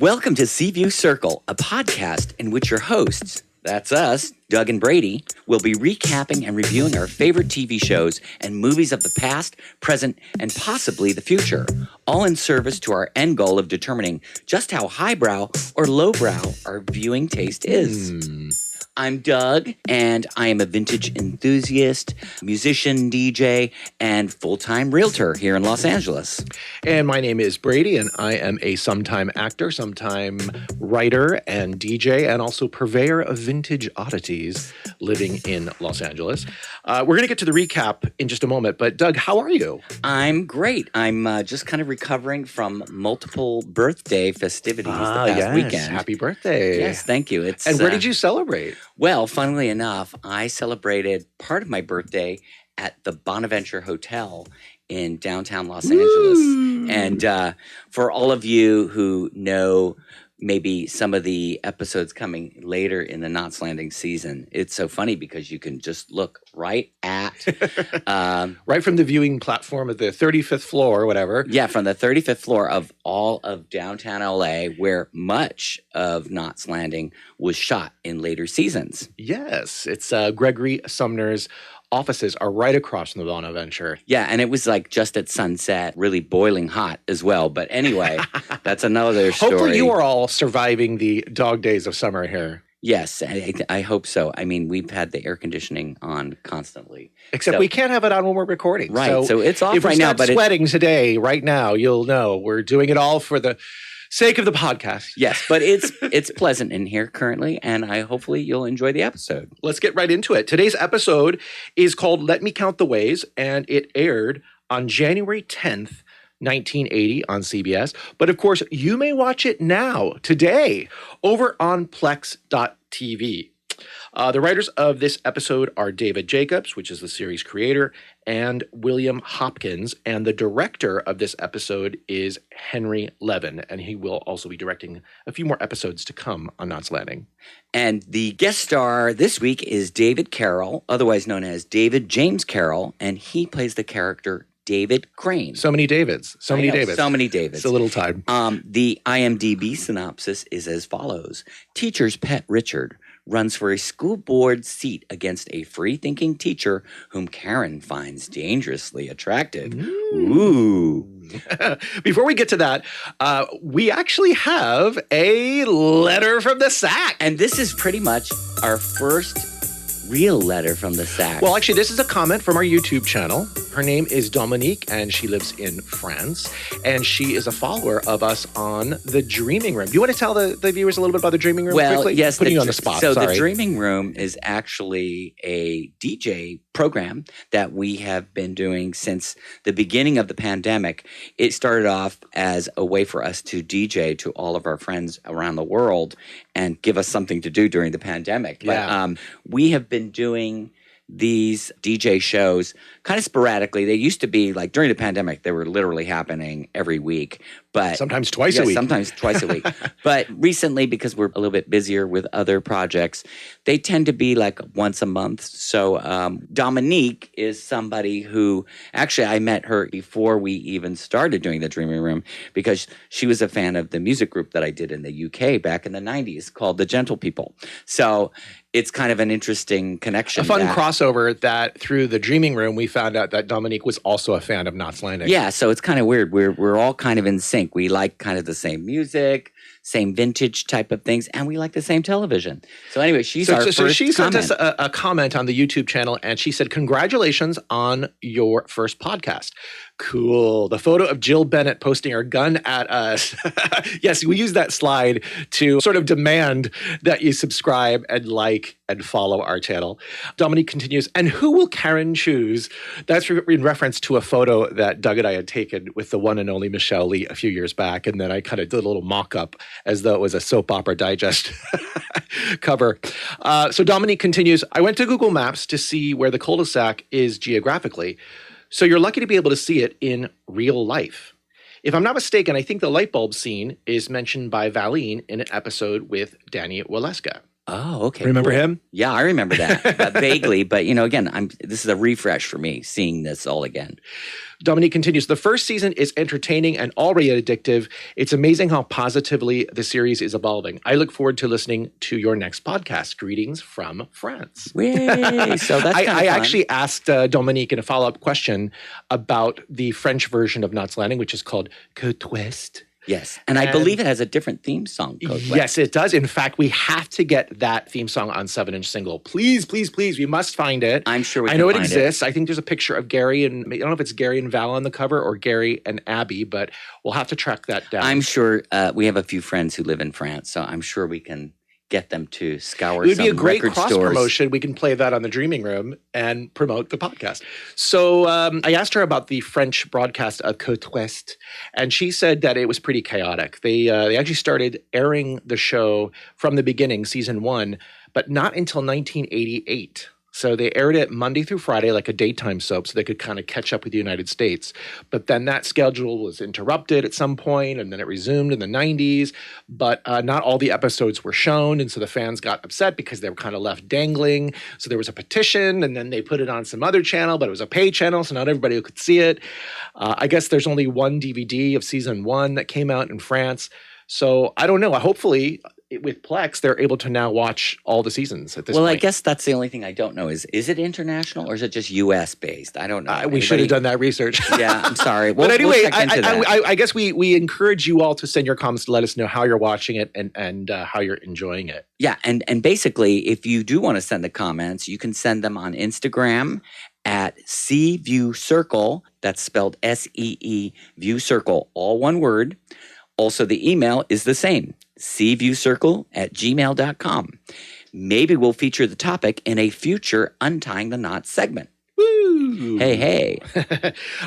Welcome to Sea View Circle, a podcast in which your hosts, that's us, Doug and Brady, will be recapping and reviewing our favorite TV shows and movies of the past, present, and possibly the future, all in service to our end goal of determining just how highbrow or lowbrow our viewing taste is. I'm Doug, and I am a vintage enthusiast, musician, DJ, and full-time realtor here in Los Angeles. And my name is Brady, and I am a sometime actor, sometime writer and DJ, and also purveyor of vintage oddities living in Los Angeles. We're going to get to the recap in just a moment, but Doug, how are you? I'm great. I'm just kind of recovering from multiple birthday festivities the past weekend. Happy birthday. Yes, thank you. And where did you celebrate? Well, funnily enough, I celebrated part of my birthday at the Bonaventure Hotel in downtown Los Angeles. And for all of you who know maybe some of the episodes coming later in the Knots Landing season, it's so funny because you can just look right at... right from the viewing platform at the 35th floor or whatever. Yeah, from the 35th floor of all of downtown LA, where much of Knots Landing was shot in later seasons. Yes, it's Gregory Sumner's offices are right across from the Bonaventure. Yeah, and it was like just at sunset, really boiling hot as well. But anyway, that's another story. Hopefully you are all surviving the dog days of summer here. Yes, I hope so. I mean, we've had the air conditioning on constantly. Except we can't have it on when we're recording. Right, so it's off right now. If we start sweating today, right now, you'll know we're doing it all for the sake of the podcast. Yes, but it's pleasant in here currently, and hopefully you'll enjoy the episode. Let's get right into it. Today's episode is called Let Me Count the Ways, and it aired on January 10th, 1980 on CBS. But of course, you may watch it now, today, over on plex.tv. The writers of this episode are David Jacobs, which is the series creator, and William Hopkins. And the director of this episode is Henry Levin, and he will also be directing a few more episodes to come on Knots Landing. And the guest star this week is David Carroll, otherwise known as David James Carroll, and he plays the character David Crane. So many Davids. So many Davids. So many Davids. It's a little time. The IMDb synopsis is as follows. Teacher's pet Richard runs for a school board seat against a free-thinking teacher whom Karen finds dangerously attractive. Ooh. Before we get to that, we actually have a letter from the sack. And this is pretty much our first real letter from the sack. Well, actually, this is a comment from our YouTube channel. Her name is Dominique, and she lives in France. And she is a follower of us on the Dreaming Room. Do you want to tell the viewers a little bit about the Dreaming Room quickly? Yes. Putting you on the spot, So sorry. The Dreaming Room is actually a DJ program that we have been doing since the beginning of the pandemic. It started off as a way for us to DJ to all of our friends around the world and give us something to do during the pandemic. Yeah. But we have been doing these DJ shows kind of sporadically. They used to be like during the pandemic, they were literally happening every week. But sometimes twice a week. Sometimes twice a week. But recently, because we're a little bit busier with other projects, they tend to be like once a month. So Dominique is somebody who actually I met her before we even started doing the Dreaming Room because she was a fan of the music group that I did in the UK back in the 90s called The Gentle People. So it's kind of an interesting connection. A fun crossover that through the Dreaming Room, we found out that Dominique was also a fan of Knots Landing. Yeah, so it's kind of weird. We're all kind of in sync. We like kind of the same music, same vintage type of things, and we like the same television. So anyway, she sent us a comment on the YouTube channel, and she said, "Congratulations on your first podcast." Cool. The photo of Jill Bennett posting her gun at us. Yes, we use that slide to sort of demand that you subscribe and like and follow our channel. Dominique continues, and who will Karen choose? That's in reference to a photo that Doug and I had taken with the one and only Michelle Lee a few years back. And then I kind of did a little mock-up as though it was a soap opera digest cover. So Dominique continues, I went to Google Maps to see where the cul-de-sac is geographically. So you're lucky to be able to see it in real life. If I'm not mistaken, I think the light bulb scene is mentioned by Valine in an episode with Danny Waleska. Oh, okay. Remember cool. him? Yeah, I remember that vaguely. But, again, this is a refresh for me, seeing this all again. Dominique continues, the first season is entertaining and already addictive. It's amazing how positively the series is evolving. I look forward to listening to your next podcast. Greetings from France. Yay! So that's I fun. actually asked Dominique in a follow-up question about the French version of Knots Landing, which is called Côte Ouest. Yes, and I believe it has a different theme song. Yes, it does. In fact, we have to get that theme song on 7-inch single. Please, please, please. We must find it. I'm sure we can I know it find exists. I think there's a picture of Gary and I don't know if it's Gary and Val on the cover or Gary and Abby, but we'll have to track that down. I'm sure we have a few friends who live in France, so I'm sure we can get them to scour. It would some be a great record cross stores. promotion. We can play that on the Dreaming Room and promote the podcast. So I asked her about the French broadcast of Côte Ouest, and she said that it was pretty chaotic. They actually started airing the show from the beginning, season 1, but not until 1988. So they aired it Monday through Friday, like a daytime soap, so they could kind of catch up with the United States. But then that schedule was interrupted at some point, and then it resumed in the 90s. But not all the episodes were shown, and so the fans got upset because they were kind of left dangling. So there was a petition, and then they put it on some other channel, but it was a paid channel, so not everybody could see it. I guess there's only one DVD of season 1 that came out in France. So I don't know. Hopefully, with Plex, they're able to now watch all the seasons at this point. Well, I guess that's the only thing I don't know is it international or is it just U.S. based? I don't know. We should have done that research. Yeah, I'm sorry. But anyway, we'll check into that. I guess we encourage you all to send your comments to let us know how you're watching it and how you're enjoying it. Yeah, and basically, if you do want to send the comments, you can send them on Instagram at seeviewcircle. That's spelled S-E-E, viewcircle, all one word. Also, the email is the same, seeviewcircle@gmail.com. Maybe we'll feature the topic in a future Untying the Knot segment. Woo! Hey.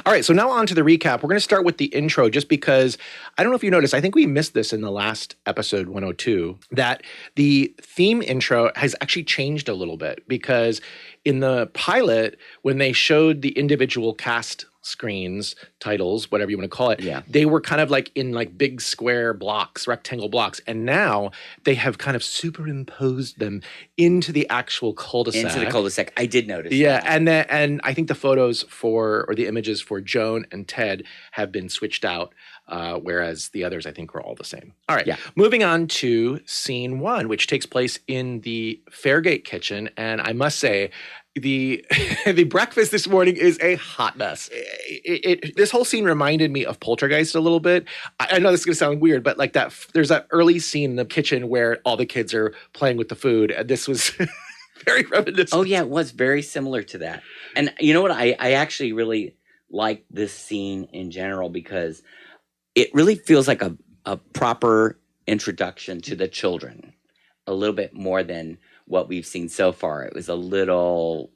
All right, so now on to the recap. We're going to start with the intro just because, I don't know if you noticed, I think we missed this in the last episode 102, that the theme intro has actually changed a little bit because in the pilot, when they showed the individual cast screens, titles, whatever you want to call it, they were kind of like in like big square blocks, rectangle blocks. And now they have kind of superimposed them into the actual cul-de-sac. Into the cul-de-sac. I did notice Yeah, that. and I think the photos or the images for Joan and Ted have been switched out, whereas the others I think were all the same. All right, moving on to scene 1, which takes place in the Fairgate kitchen. And I must say, the breakfast this morning is a hot mess. This whole scene reminded me of Poltergeist a little bit. I know this is going to sound weird, but like that, there's that early scene in the kitchen where all the kids are playing with the food, and this was very reminiscent. Oh yeah, it was very similar to that. And you know what? I actually really like this scene in general because it really feels like a proper introduction to the children, a little bit more than what we've seen so far. It was a little,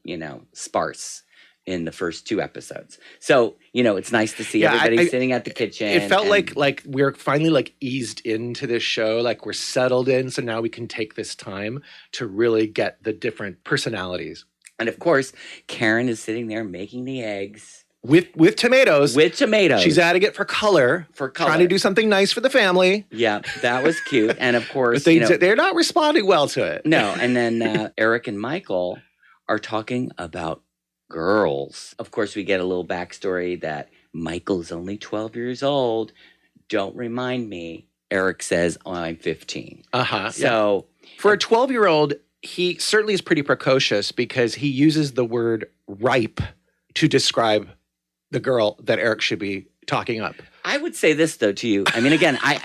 sparse in the first 2 episodes. So, it's nice to see everybody sitting at the kitchen. It felt like we're finally eased into this show, like we're settled in. So now we can take this time to really get the different personalities. And of course, Karen is sitting there making the eggs. With tomatoes. With tomatoes. She's adding it for color. Trying to do something nice for the family. Yeah, that was cute. And of course, but they're not responding well to it. No. And then Eric and Michael are talking about girls. Of course, we get a little backstory that Michael's only 12 years old. Don't remind me. Eric says, I'm 15. So for a 12-year-old, he certainly is pretty precocious because he uses the word ripe to describe the girl that Eric should be talking up. I would say this though to you. I mean, again, I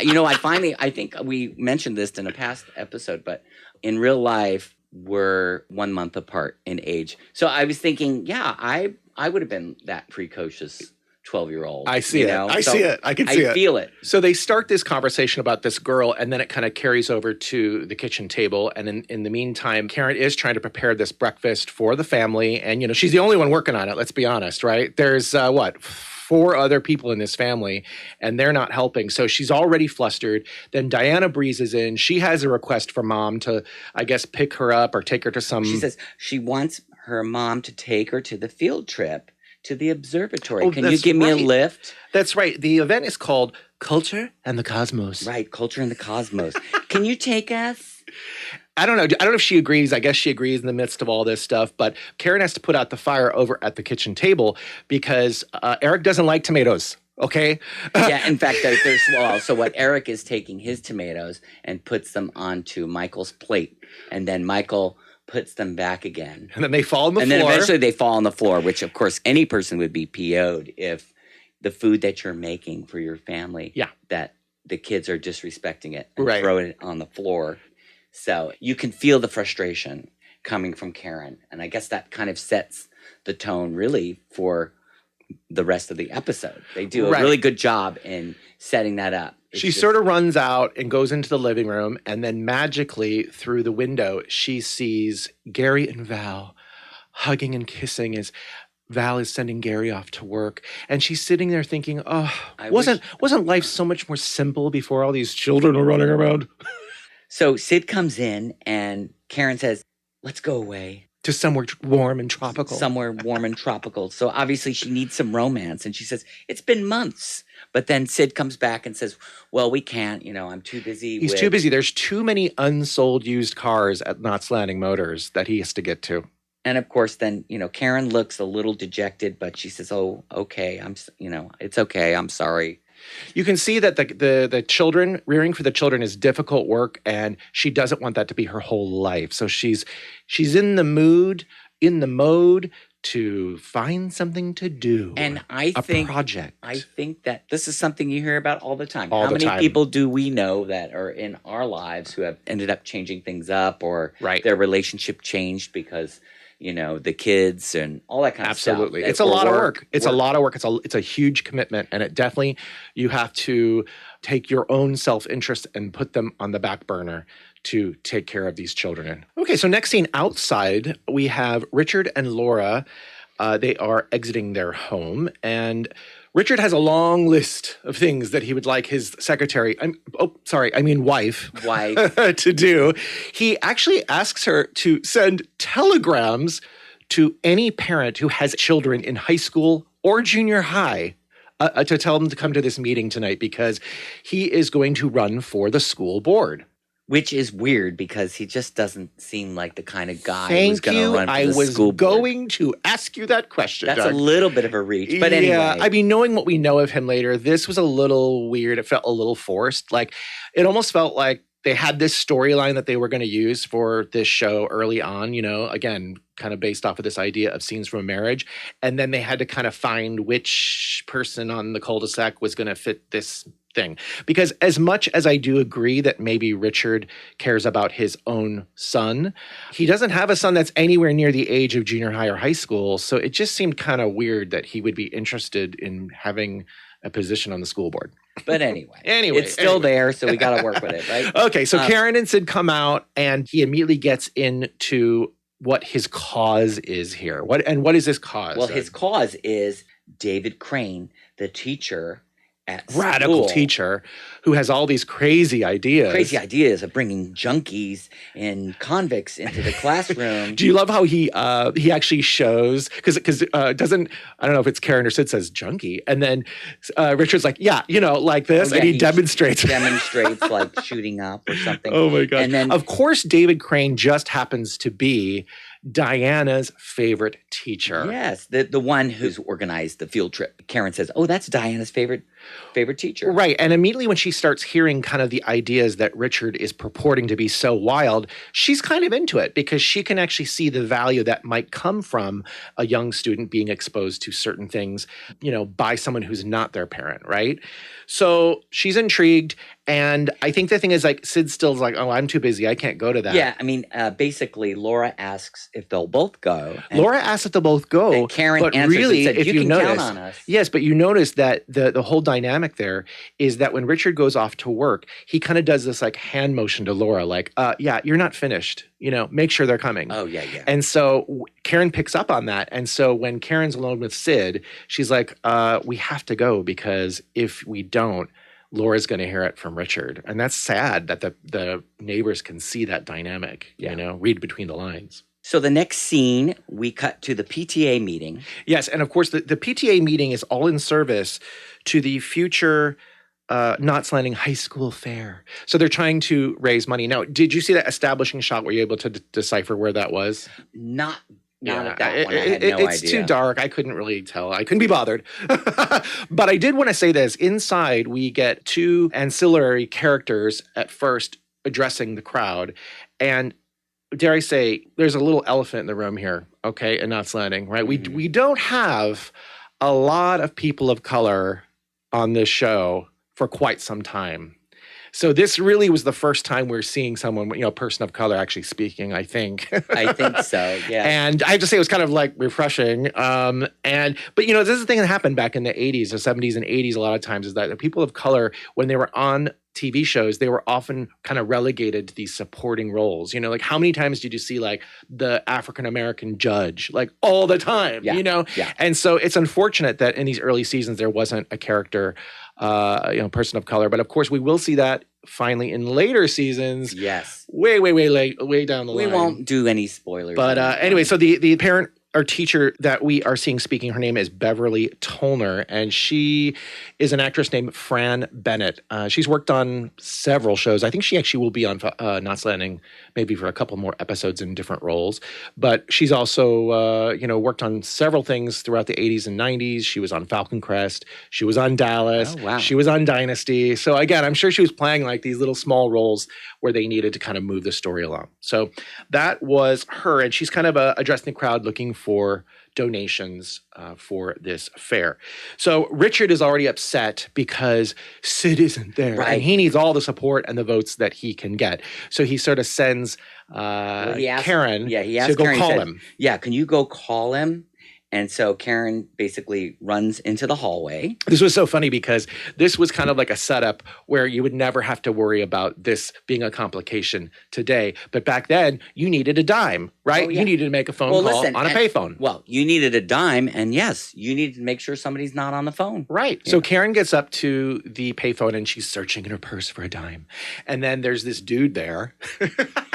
think we mentioned this in a past episode, but in real life, we're 1 month apart in age. So I was thinking, I would have been that precocious 12-year-old. I see it. I see it. I can see it. I feel it. So they start this conversation about this girl, and then it kind of carries over to the kitchen table. And in the meantime, Karen is trying to prepare this breakfast for the family. And, she's the only one working on it, let's be honest, right? There's, 4 other people in this family, and they're not helping. So she's already flustered. Then Diana breezes in. She has a request for Mom to, I guess, pick her up or take her to some... She says she wants her mom to take her to the field trip to the observatory. Can you give me a lift? That's right. The event is called Culture and the Cosmos. Right, Culture and the Cosmos. Can you take us? I don't know. I don't know if she agrees. I guess she agrees in the midst of all this stuff. But Karen has to put out the fire over at the kitchen table because Eric doesn't like tomatoes. Okay. Yeah. In fact, so what Eric is taking his tomatoes and puts them onto Michael's plate, and then Michael puts them back again. And then they fall on the floor. And then eventually they fall on the floor, which of course any person would be PO'd if the food that you're making for your family, that the kids are disrespecting it and throwing it on the floor. So you can feel the frustration coming from Karen. And I guess that kind of sets the tone really for the rest of the episode. They do a really good job in setting that up. She sort of runs out and goes into the living room, and then magically through the window, she sees Gary and Val hugging and kissing as Val is sending Gary off to work. And she's sitting there thinking, wasn't life so much more simple before all these children were running around? So Sid comes in and Karen says, let's go away. To somewhere warm and tropical. Somewhere warm and tropical. So obviously she needs some romance. And she says, it's been months. But then Sid comes back and says, well, we can't. I'm too busy. He's too busy. There's too many unsold used cars at Knott's Landing Motors that he has to get to. And of course, then, Karen looks a little dejected, but she says, oh, okay. It's okay. I'm sorry. You can see that the children, rearing for the children is difficult work, and she doesn't want that to be her whole life. So she's in the mode to find something to do. And I think that this is something you hear about all the time. How many people do we know that are in our lives who have ended up changing things up, or their relationship changed because the kids and all that kind of stuff. Absolutely. It's a lot of work. It's a lot of work. It's a huge commitment. And it definitely, you have to take your own self-interest and put them on the back burner to take care of these children. Okay, so next scene outside, we have Richard and Laura. They are exiting their home, and Richard has a long list of things that he would like his wife to do. He actually asks her to send telegrams to any parent who has children in high school or junior high to tell them to come to this meeting tonight because he is going to run for the school board. Which is weird because he just doesn't seem like the kind of guy who's going to run for the school board. I was going to ask you that question, That's Doug. a little bit of a reach, but anyway. Yeah, I mean, knowing what we know of him later, this was a little weird. It felt a little forced. Like, it almost felt like they had this storyline that they were going to use for this show early on, again, kind of based off of this idea of scenes from a marriage. And then they had to kind of find which person on the cul-de-sac was going to fit this thing. Because as much as I do agree that maybe Richard cares about his own son, he doesn't have a son that's anywhere near the age of junior high or high school. So it just seemed kind of weird that he would be interested in having a position on the school board. But anyway, it's still there, so we got to work with it, right? Okay, so Karen and Sid come out, and he immediately gets into what his cause is here. What is his cause? Well, his cause is David Crane, the teacher at radical school, teacher who has all these crazy ideas of bringing junkies and convicts into the classroom. Do you love how he actually shows because doesn't, I don't know if it's Karen or Sid says junkie, and then Richard's like, like this, and he demonstrates like shooting up or something. Oh my god. And then of course David Crane just happens to be Diana's favorite teacher. Yes, the one who's organized the field trip. Karen says, "Oh, that's Diana's favorite teacher." Right, and immediately when she starts hearing kind of the ideas that Richard is purporting to be so wild, she's kind of into it because she can actually see the value that might come from a young student being exposed to certain things, by someone who's not their parent, right? So she's intrigued, and I think the thing is, like, Sid's still like, "Oh, I'm too busy. I can't go to that." Yeah, I mean, basically, Laura asks if they'll both go. Laura asks if they'll both go. And Karen answers and said, you can count on us. Yes, but you notice that the whole dynamic there is that when Richard goes off to work, he kind of does this like hand motion to Laura, like, you're not finished. Make sure they're coming. Oh, yeah. And so Karen picks up on that. And so when Karen's alone with Sid, she's like, we have to go because if we don't, Laura's going to hear it from Richard. And that's sad that the neighbors can see that dynamic, read between the lines. So the next scene, we cut to the PTA meeting. Yes, and of course the PTA meeting is all in service to the future Knots Landing High School Fair. So they're trying to raise money. Now, did you see that establishing shot? Were you able to decipher where that was? Not at that one. I had no it's idea. Too dark. I couldn't really tell. I couldn't be bothered. But I did want to say this. Inside, we get two ancillary characters at first addressing the crowd. And dare I say, there's a little elephant in the room here, okay, in Knots Landing, right? Mm-hmm. We don't have a lot of people of color on this show for quite some time. So this really was the first time we're seeing someone, a person of color actually speaking, I think. I think so, yeah. And I have to say it was kind of like refreshing. But this is the thing that happened back in the 80s, the 70s and 80s a lot of times, is that the people of color, when they were on TV shows, they were often kind of relegated to these supporting roles. Like how many times did you see like the African-American judge, like all the time, Yeah. And so it's unfortunate that in these early seasons, there wasn't a character, person of color. But of course, we will see that finally in later seasons. Yes. Way down the line. We won't do any spoilers. But anyway, so the parent or teacher that we are seeing speaking, her name is Beverly Tollner, and she is an actress named Fran Bennett. She's worked on several shows. I think she actually will be on Knots Landing maybe for a couple more episodes in different roles. But she's also, worked on several things throughout the 80s and 90s. She was on Falcon Crest. She was on Dallas. Oh, wow. She was on Dynasty. So again, I'm sure she was playing like these little small roles where they needed to kind of move the story along. So that was her, and she's kind of addressing the crowd looking for donations for this fair. So Richard is already upset because Sid isn't there. Right. And he needs all the support and the votes that he can get. So he sort of sends Karen to go call him. Yeah, can you go call him? And so Karen basically runs into the hallway. This was so funny because this was kind of like a setup where you would never have to worry about this being a complication today. But back then, you needed a dime, right? Oh, yeah. You needed to make a phone call on a payphone. Well, you needed a dime, and yes, you needed to make sure somebody's not on the phone. Right. So Karen gets up to the payphone and she's searching in her purse for a dime. And then there's this dude there.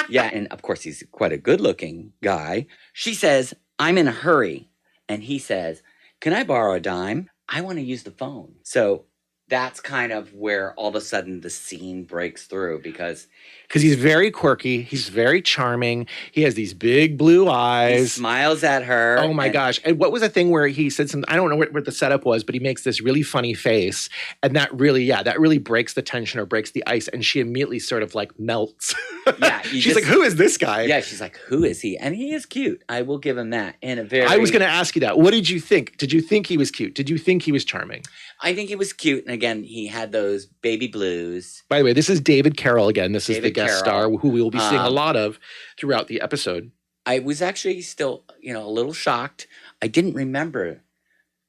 Yeah, and of course, he's quite a good-looking guy. She says, "I'm in a hurry." And he says, "Can I borrow a dime? I want to use the phone." So that's kind of where all of a sudden the scene breaks through because he's very quirky. He's very charming. He has these big blue eyes. He smiles at her. Oh my gosh. And what was the thing where he said something? I don't know what the setup was, but he makes this really funny face. And that really breaks the tension or breaks the ice. And she immediately sort of like melts. Yeah. She's like, who is this guy? Yeah. She's like, who is he? And he is cute. I will give him that. I was going to ask you that. What did you think? Did you think he was cute? Did you think he was charming? I think he was cute. And again, he had those baby blues. By the way, this is David Carroll again. This is the guest star who we will be seeing a lot of throughout the episode. I was actually still, a little shocked. I didn't remember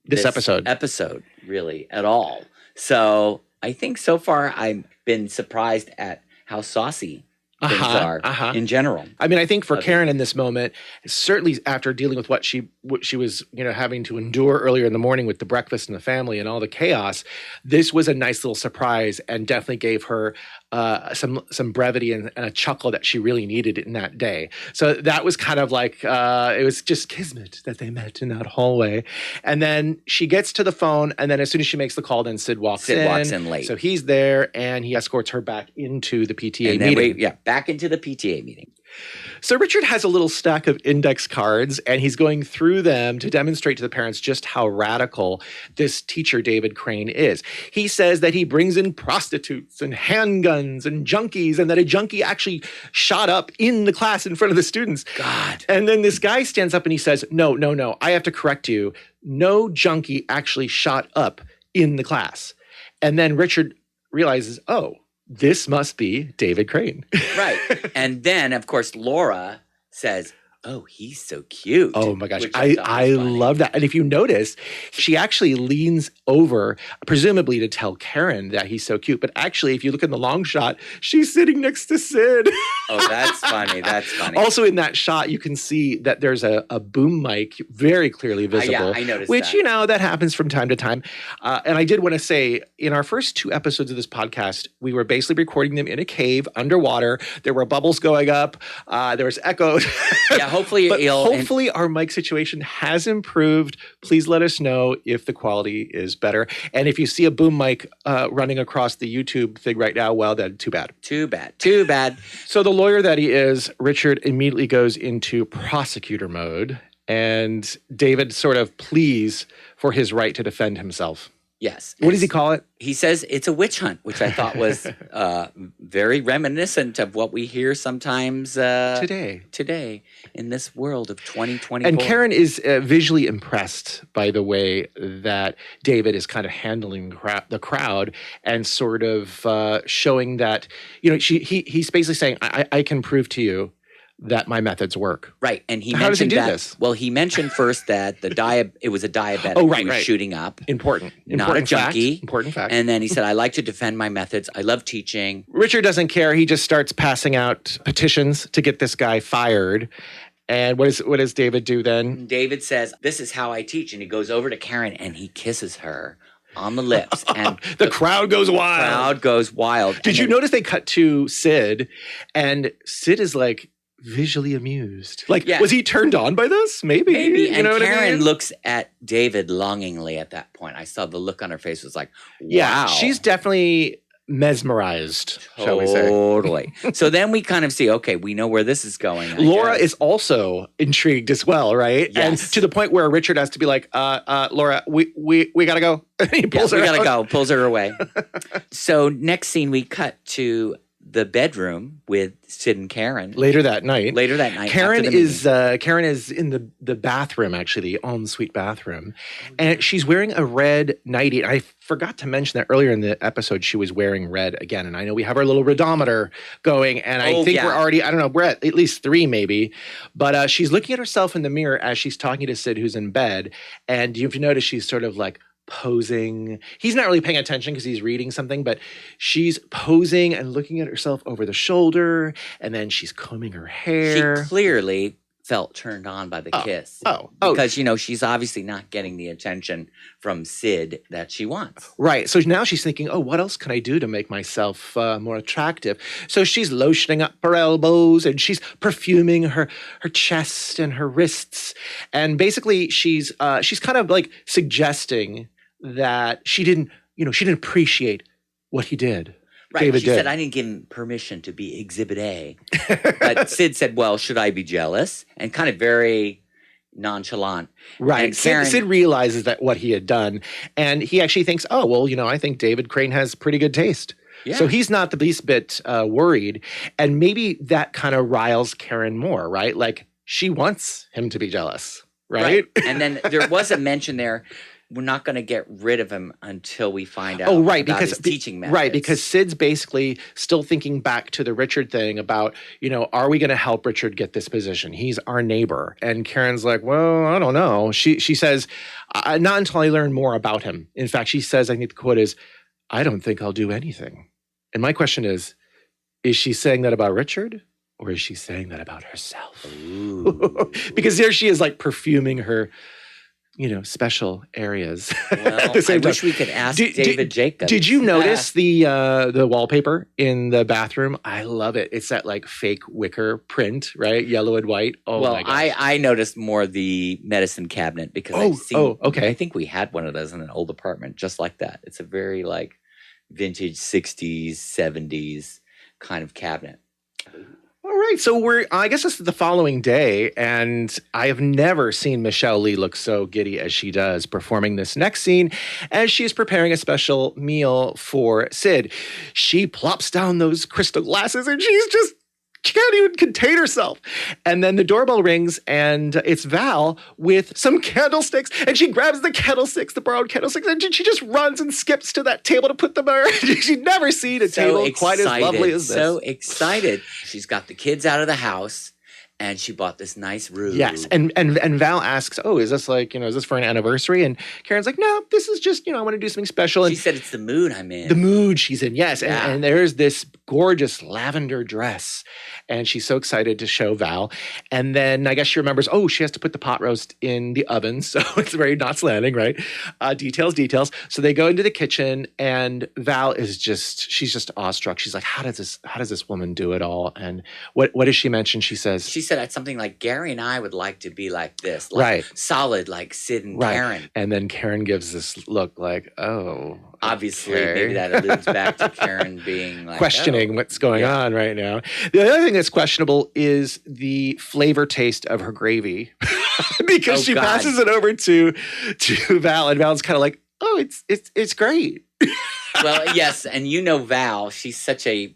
this episode really at all. So I think so far I've been surprised at how saucy things are in general. I mean, I think for Karen in this moment, certainly after dealing with what she was, having to endure earlier in the morning with the breakfast and the family and all the chaos, this was a nice little surprise and definitely gave her some brevity and a chuckle that she really needed in that day. So that was kind of like, it was just kismet that they met in that hallway. And then she gets to the phone, and then as soon as she makes the call, then Sid walks in late. So he's there, and he escorts her back into the PTA meeting. Back into the PTA meeting. So Richard has a little stack of index cards, and he's going through them to demonstrate to the parents just how radical this teacher, David Crane, is. He says that he brings in prostitutes and handguns and junkies, and that a junkie actually shot up in the class in front of the students. God. And then this guy stands up and he says, no, I have to correct you. No junkie actually shot up in the class. And then Richard realizes, this must be David Crane. Right. And then, of course, Laura says, "Oh, he's so cute." Oh my gosh. I love that. And if you notice, she actually leans over, presumably to tell Karen that he's so cute. But actually, if you look in the long shot, she's sitting next to Sid. Oh, that's funny. That's funny. Also in that shot, you can see that there's a boom mic very clearly visible. Yeah, I noticed which, that. That happens from time to time. And I did want to say, in our first 2 episodes of this podcast, we were basically recording them in a cave underwater. There were bubbles going up. There was echoes. Yeah, hopefully But hopefully our mic situation has improved. Please let us know if the quality is better. And if you see a boom mic running across the YouTube thing right now, well, then too bad. Too bad. So the lawyer that he is, Richard immediately goes into prosecutor mode, and David sort of pleads for his right to defend himself. Yes. What does he call it? He says it's a witch hunt, which I thought was very reminiscent of what we hear sometimes today in this world of 2024. And Karen is visually impressed by the way that David is kind of handling the crowd and sort of showing that, he's basically saying, I can prove to you that my methods work. Right. And he How does he mentioned do that. this? Well, he mentioned first that it was a diabetic who was shooting up. Important Not a junkie. Important fact. And then he said, I like to defend my methods. I love teaching. Richard doesn't care. He just starts passing out petitions to get this guy fired. And what does David do then? David says, this is how I teach. And he goes over to Karen and he kisses her on the lips. And the crowd goes wild. Did you notice they cut to Sid? And Sid is like visually amused. Was he turned on by this? Maybe. And Karen looks at David longingly at that point. I saw the look on her face was like, wow. Yeah, she's definitely mesmerized, shall we say. Totally. So then we kind of see, okay, we know where this is going. Laura is also intrigued as well, right? Yes. And to the point where Richard has to be like, Laura, we gotta go. He pulls her out. Pulls her away. So next scene, we cut to the bedroom with Sid and Karen. Later that night. Karen is in the bathroom, actually, the ensuite bathroom. And she's wearing a red nightie. I forgot to mention that earlier in the episode, she was wearing red again. And I know we have our little redometer going. And I think we're already, I don't know, we're at least 3 maybe. But she's looking at herself in the mirror as she's talking to Sid, who's in bed. And you've noticed she's sort of like posing. He's not really paying attention because he's reading something, but she's posing and looking at herself over the shoulder, and then she's combing her hair. She clearly felt turned on by the kiss. Because, she's obviously not getting the attention from Sid that she wants. Right. So now she's thinking, what else can I do to make myself more attractive? So she's lotioning up her elbows and she's perfuming her chest and her wrists. And basically she's kind of like suggesting that she didn't appreciate what he did. Right. David she did. said, I didn't give him permission to be Exhibit A. But Sid said, well, should I be jealous? And kind of very nonchalant. Right. And Karen, Sid realizes that what he had done. And he actually thinks, I think David Crane has pretty good taste. Yeah. So he's not the least bit worried. And maybe that kind of riles Karen more, right? Like she wants him to be jealous, right? And then there was a mention there. We're not going to get rid of him until we find out about his teaching methods. Right, because Sid's basically still thinking back to the Richard thing about, are we going to help Richard get this position? He's our neighbor. And Karen's like, well, I don't know. She says, not until I learn more about him. In fact, she says, I think the quote is, I don't think I'll do anything. And my question is she saying that about Richard? Or is she saying that about herself? Because there she is like perfuming her special areas. Well, I wish we could ask David Jacobs. Did you notice the wallpaper in the bathroom? I love it. It's that like fake wicker print, right? Yellow and white. Oh, well, my gosh. I noticed more the medicine cabinet because I think we had one of those in an old apartment just like that. It's a very like vintage 60s, 70s kind of cabinet. All right, so I guess this is the following day, and I have never seen Michelle Lee look so giddy as she does performing this next scene as she is preparing a special meal for Sid. She plops down those crystal glasses, and she can't even contain herself. And then the doorbell rings, and it's Val with some candlesticks, and she grabs the candlesticks, the borrowed candlesticks, and she just runs and skips to that table to put them there. She's never seen a table quite as lovely as this. So excited. She's got the kids out of the house, and she bought this nice room. Yes, and Val asks, is this like, is this for an anniversary? And Karen's like, no, this is just, I want to do something special. And she said it's the mood I'm in. The mood she's in, yes. Yeah. And there's this gorgeous lavender dress. And she's so excited to show Val. And then I guess she remembers, oh, she has to put the pot roast in the oven. So it's very Knots Landing, right? Details. So they go into the kitchen and Val she's just awestruck. She's like, how does this woman do it all? And what does she mention? She said something like, Gary and I would like to be like this. Right. Solid like Sid and Karen. And then Karen gives this look like, oh. Obviously, okay. Maybe that alludes back to Karen being like, questioning what's going on right now. The other thing that's questionable is the flavor taste of her gravy because she passes it over to Val, and Val's kind of like, oh, it's great. Well, yes, and you know Val, she's such a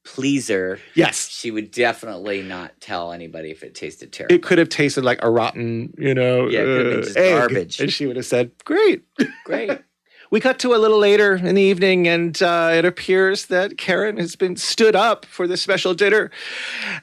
pleaser. Yes. She would definitely not tell anybody if it tasted terrible. It could have tasted like a rotten, it could have been just egg, garbage. And she would have said, great. Great. We cut to a little later in the evening, and it appears that Karen has been stood up for this special dinner.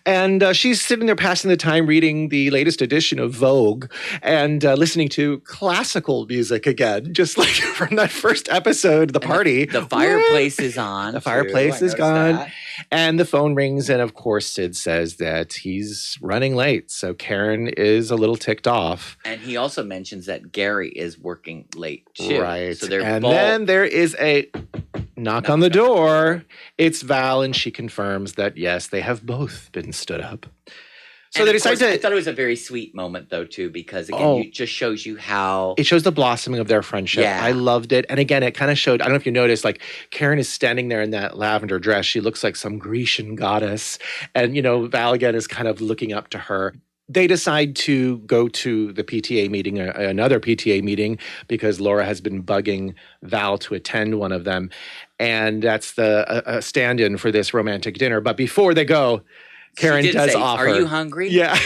And she's sitting there passing the time reading the latest edition of Vogue and listening to classical music again, just like from that first episode, The Party. The fireplace is on. The fireplace is gone. And the phone rings, and of course, Sid says that he's running late. So Karen is a little ticked off. And he also mentions that Gary is working late, too. Right. So they're and then there is a knock on the door. It's Val, and she confirms that, yes, they have both been stood up. So they decide to. I thought it was a very sweet moment, though, too, because, again, it just shows you how. It shows the blossoming of their friendship. Yeah. I loved it. And again, it kind of showed, I don't know if you noticed, like Karen is standing there in that lavender dress. She looks like some Grecian goddess. And, Val, again, is kind of looking up to her. They decide to go to the PTA meeting, another PTA meeting, because Laura has been bugging Val to attend one of them. And that's the stand-in for this romantic dinner. But before they go, Karen does offer. Are you hungry? Yeah,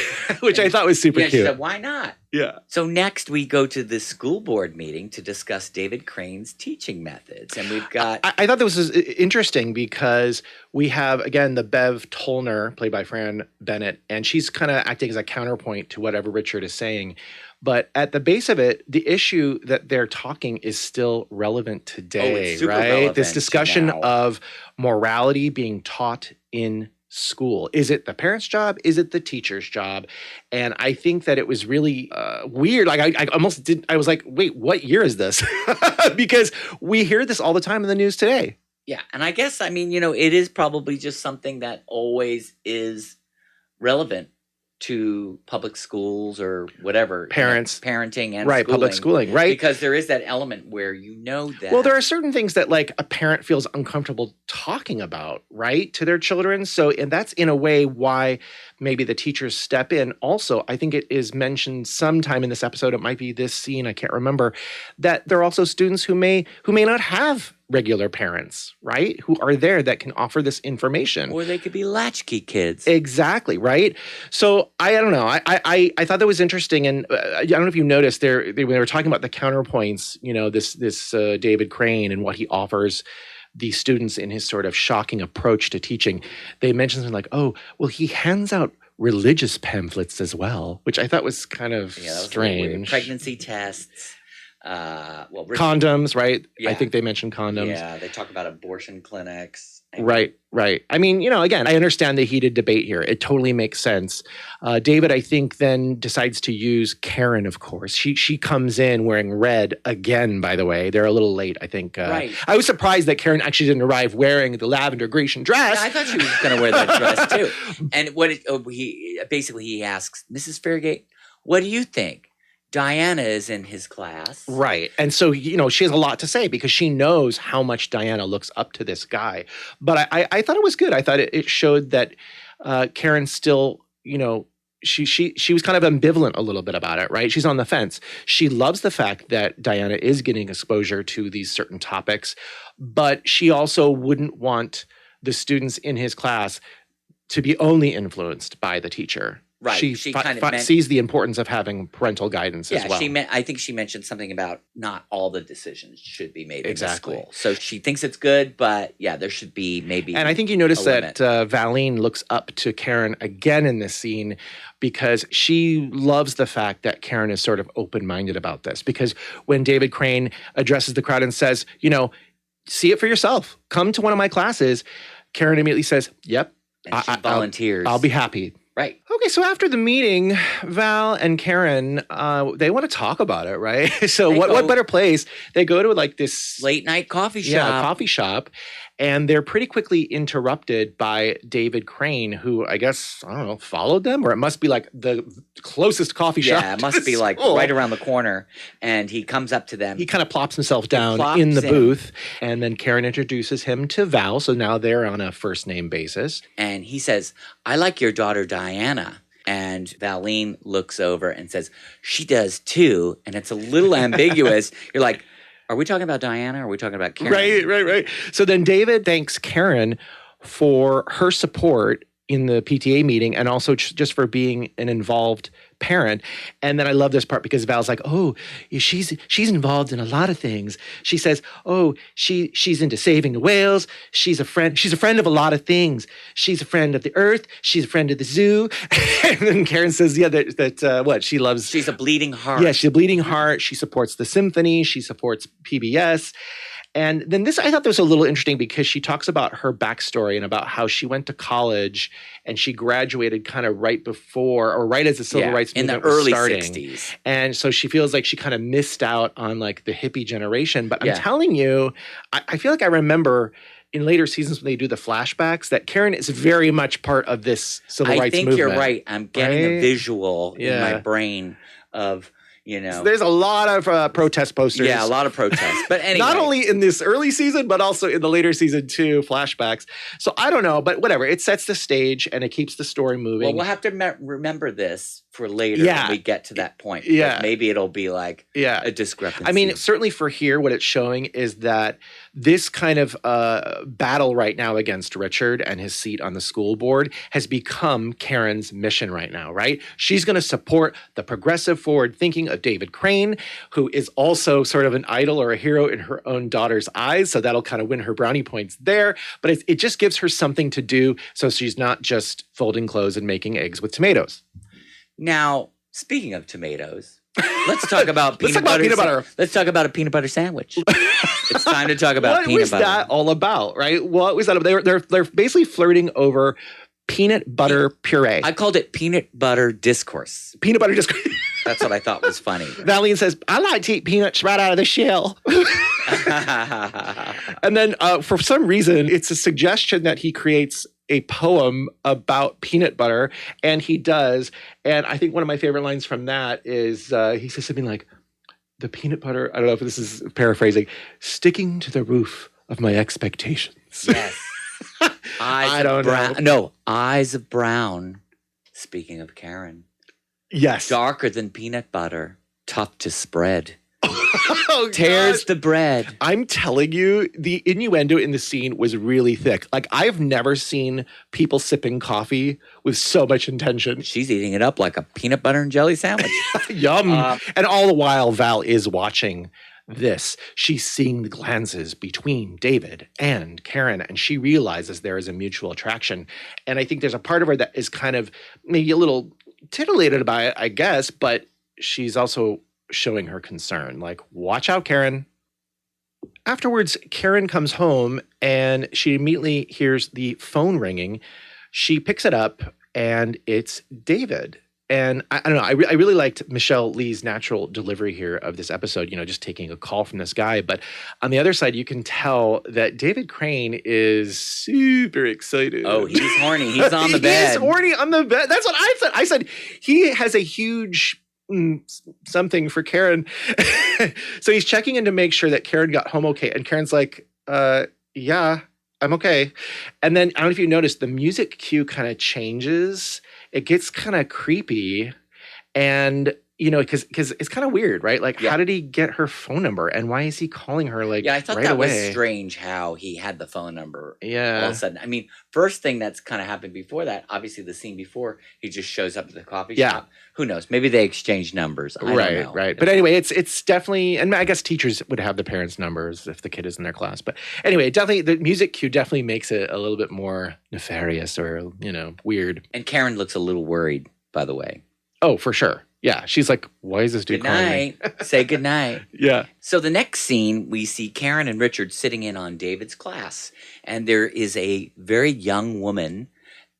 which I thought was super cute. She said, why not? Yeah. So next we go to the school board meeting to discuss David Crane's teaching methods. And we've got... I thought this was interesting because we have, again, the Bev Tollner, played by Fran Bennett, and she's kind of acting as a counterpoint to whatever Richard is saying. But at the base of it, the issue that they're talking is still relevant today, it's super right? relevant This discussion now. of morality being taught in school. Is it the parent's job? Is it the teacher's job? And I think that it was really weird. Like I almost did. I was like, wait, what year is this? Because we hear this all the time in the news today. Yeah. And I guess, it is probably just something that always is relevant to public schools or whatever. Parents. Parenting and right, schooling. Public schooling, right? Because there is that element where that. Well, there are certain things that like a parent feels uncomfortable talking about, right, to their children. So, and that's in a way why maybe the teachers step in. Also, I think it is mentioned sometime in this episode, it might be this scene, I can't remember, that there are also students who may not have regular parents, right? Who are there that can offer this information. Or they could be latchkey kids. Exactly, right? So I don't know. I thought that was interesting. And I don't know if you noticed when they were talking about the counterpoints, this David Crane and what he offers the students in his sort of shocking approach to teaching, they mentioned something like, oh, well, he hands out religious pamphlets as well, which I thought was kind of strange. Pregnancy tests. Condoms, right? Yeah. I think they mentioned condoms. Yeah, they talk about abortion clinics. Right. I mean, again, I understand the heated debate here. It totally makes sense. David, I think, then decides to use Karen, of course. She comes in wearing red again, by the way. They're a little late, I think. Right. I was surprised that Karen actually didn't arrive wearing the lavender Grecian dress. Yeah, I thought she was going to wear that dress, too. And he asks, Mrs. Fairgate, what do you think? Diana is in his class. Right. And so, she has a lot to say because she knows how much Diana looks up to this guy. But I thought it was good. I thought it showed that Karen still, she was kind of ambivalent a little bit about it, right? She's on the fence. She loves the fact that Diana is getting exposure to these certain topics, but she also wouldn't want the students in his class to be only influenced by the teacher. Right. She sees the importance of having parental guidance as well. I think she mentioned something about not all the decisions should be made in the Exactly. school. So she thinks it's good, but there should be maybe. And I think you notice that Valine looks up to Karen again in this scene because she loves the fact that Karen is sort of open-minded about this. Because when David Crane addresses the crowd and says, see it for yourself, come to one of my classes, Karen immediately says, yep. And she volunteers. I'll be happy. Right. Okay, so after the meeting, Val and Karen, they want to talk about it, right? So what better place? They go to like this late night coffee shop. Yeah, coffee shop. And they're pretty quickly interrupted by David Crane, who I guess, I don't know, followed them? Or it must be like the closest coffee shop. Yeah, it must be like right around the corner. And he comes up to them. He kind of plops himself down in the booth. And then Karen introduces him to Val. So now they're on a first name basis. And he says, I like your daughter, Diana. And Valine looks over and says, she does too. And it's a little ambiguous. You're like, are we talking about Diana or are we talking about Karen? Right. So then David thanks Karen for her support in the PTA meeting and also just for being an involved parent. And then I love this part because Val's like, oh, she's involved in a lot of things. She says, oh, she's into saving the whales. She's a friend of a lot of things. She's a friend of the earth. She's a friend of the zoo. And then Karen says, yeah, that she loves. She's a bleeding heart. Yeah, she's a bleeding heart. She supports the symphony. She supports PBS. And then I thought this was a little interesting because she talks about her backstory and about how she went to college and she graduated kind of right before or right as the civil rights movement was starting. In the early 60s. And so she feels like she kind of missed out on like the hippie generation. But I'm telling you, I feel like I remember in later seasons when they do the flashbacks that Karen is very much part of this civil rights movement. I think you're right. I'm getting a visual in my brain of So there's a lot of protest posters. Yeah, a lot of protests. But anyway. Not only in this early season, but also in the later season too, flashbacks. So I don't know, but whatever. It sets the stage and it keeps the story moving. Well, we'll have to remember this for later when we get to that point. Yeah. But maybe it'll be like a discrepancy. I mean, certainly for here, what it's showing is that this kind of battle right now against Richard and his seat on the school board has become Karen's mission right now, right? She's going to support the progressive forward thinking of David Crane, who is also sort of an idol or a hero in her own daughter's eyes. So that'll kind of win her brownie points there. But it just gives her something to do so she's not just folding clothes and making eggs with tomatoes. Now, speaking of tomatoes, let's talk about peanut butter. Let's talk about a peanut butter sandwich. It's time to talk about peanut butter. What was that all about, right? What was that? They're basically flirting over peanut butter puree. I called it peanut butter discourse. Peanut butter discourse. That's what I thought was funny. Valine says, I like to eat peanuts right out of the shell. And then for some reason, it's a suggestion that he creates a poem about peanut butter, and he does. And I think one of my favorite lines from that is he says something like, the peanut butter, I don't know if this is paraphrasing, sticking to the roof of my expectations. Yes. Eyes of brown. Speaking of Karen. Yes. Darker than peanut butter, tough to spread. Tears the bread. I'm telling you, the innuendo in the scene was really thick. Like, I've never seen people sipping coffee with so much intention. She's eating it up like a peanut butter and jelly sandwich. Yum. And all the while, Val is watching this. She's seeing the glances between David and Karen, and she realizes there is a mutual attraction. And I think there's a part of her that is kind of maybe a little titillated by it, I guess, but she's also showing her concern. Like, watch out, Karen. Afterwards, Karen comes home and she immediately hears the phone ringing. She picks it up and it's David. And I don't know, I really liked Michelle Lee's natural delivery here of this episode, just taking a call from this guy. But on the other side, you can tell that David Crane is super excited. Oh, he's horny. He's on the bed. He is horny on the bed. That's what I said. I said he has a huge something for Karen. So he's checking in to make sure that Karen got home okay. And Karen's like, yeah, I'm okay. And then I don't know if you noticed, the music cue kind of changes. It gets kind of creepy. And, because it's kind of weird, right? Like, how did he get her phone number? And why is he calling her I thought that was strange how he had the phone number all of a sudden. I mean, first thing that's kind of happened before that, obviously the scene before, he just shows up at the coffee shop. Who knows? Maybe they exchanged numbers. I don't know. Right. But anyway, it's definitely, and I guess teachers would have the parents' numbers if the kid is in their class. But anyway, definitely, the music cue definitely makes it a little bit more nefarious or, weird. And Karen looks a little worried, by the way. Oh, for sure. Yeah, she's like, why is this dude Good calling me? night. Say good night. Yeah. So the next scene, we see Karen and Richard sitting in on David's class. And there is a very young woman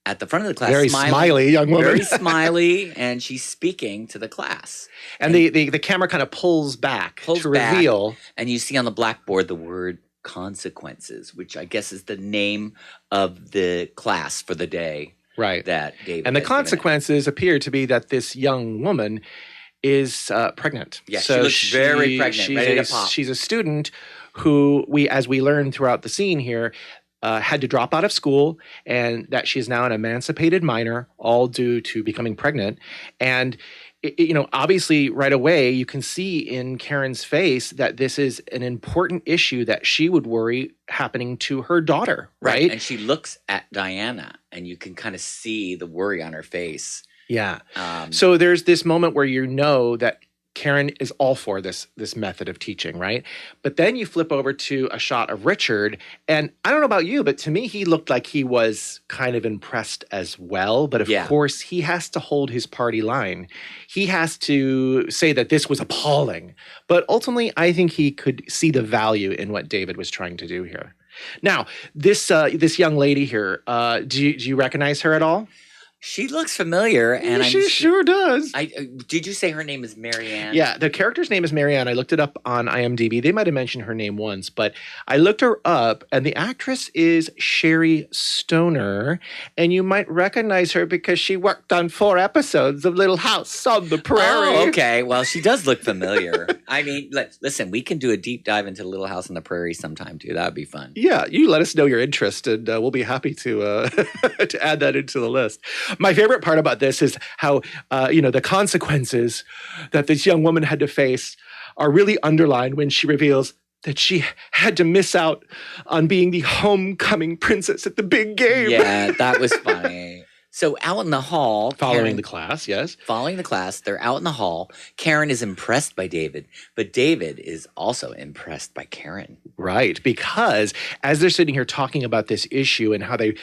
at the front of the class. Very smiley young woman. Very smiley, and she's speaking to the class. And the camera kind of pulls back to reveal. And you see on the blackboard the word consequences, which I guess is the name of the class for the day. Right. That David and the consequences appear to be that this young woman is pregnant. Yeah, so she looks very pregnant, ready to pop. She's a student who as we learn throughout the scene here, had to drop out of school, and that she is now an emancipated minor, all due to becoming pregnant. And obviously right away you can see in Karen's face that this is an important issue that she would worry happening to her daughter, right? And she looks at Diana, and you can kind of see the worry on her face. Yeah. So there's this moment where you know that Karen is all for this method of teaching, right? But then you flip over to a shot of Richard, and I don't know about you, but to me, he looked like he was kind of impressed as well. But of course, he has to hold his party line. He has to say that this was appalling. But ultimately, I think he could see the value in what David was trying to do here. Now, this young lady here, do you recognize her at all? She looks familiar, and she sure does. Did you say her name is Marianne? Yeah, the character's name is Marianne. I looked it up on IMDb. They might have mentioned her name once, but I looked her up, and the actress is Sherry Stoner, and you might recognize her because she worked on 4 episodes of Little House on the Prairie. Oh, okay. Well, she does look familiar. I mean, listen, we can do a deep dive into Little House on the Prairie sometime too. That would be fun. Yeah, you let us know your interest, and we'll be happy to to add that into the list. My favorite part about this is how, the consequences that this young woman had to face are really underlined when she reveals that she had to miss out on being the homecoming princess at the big game. Yeah, that was funny. So out in the hall. Following the class, yes. Following the class, they're out in the hall. Karen is impressed by David, but David is also impressed by Karen. Right, because as they're sitting here talking about this issue and how they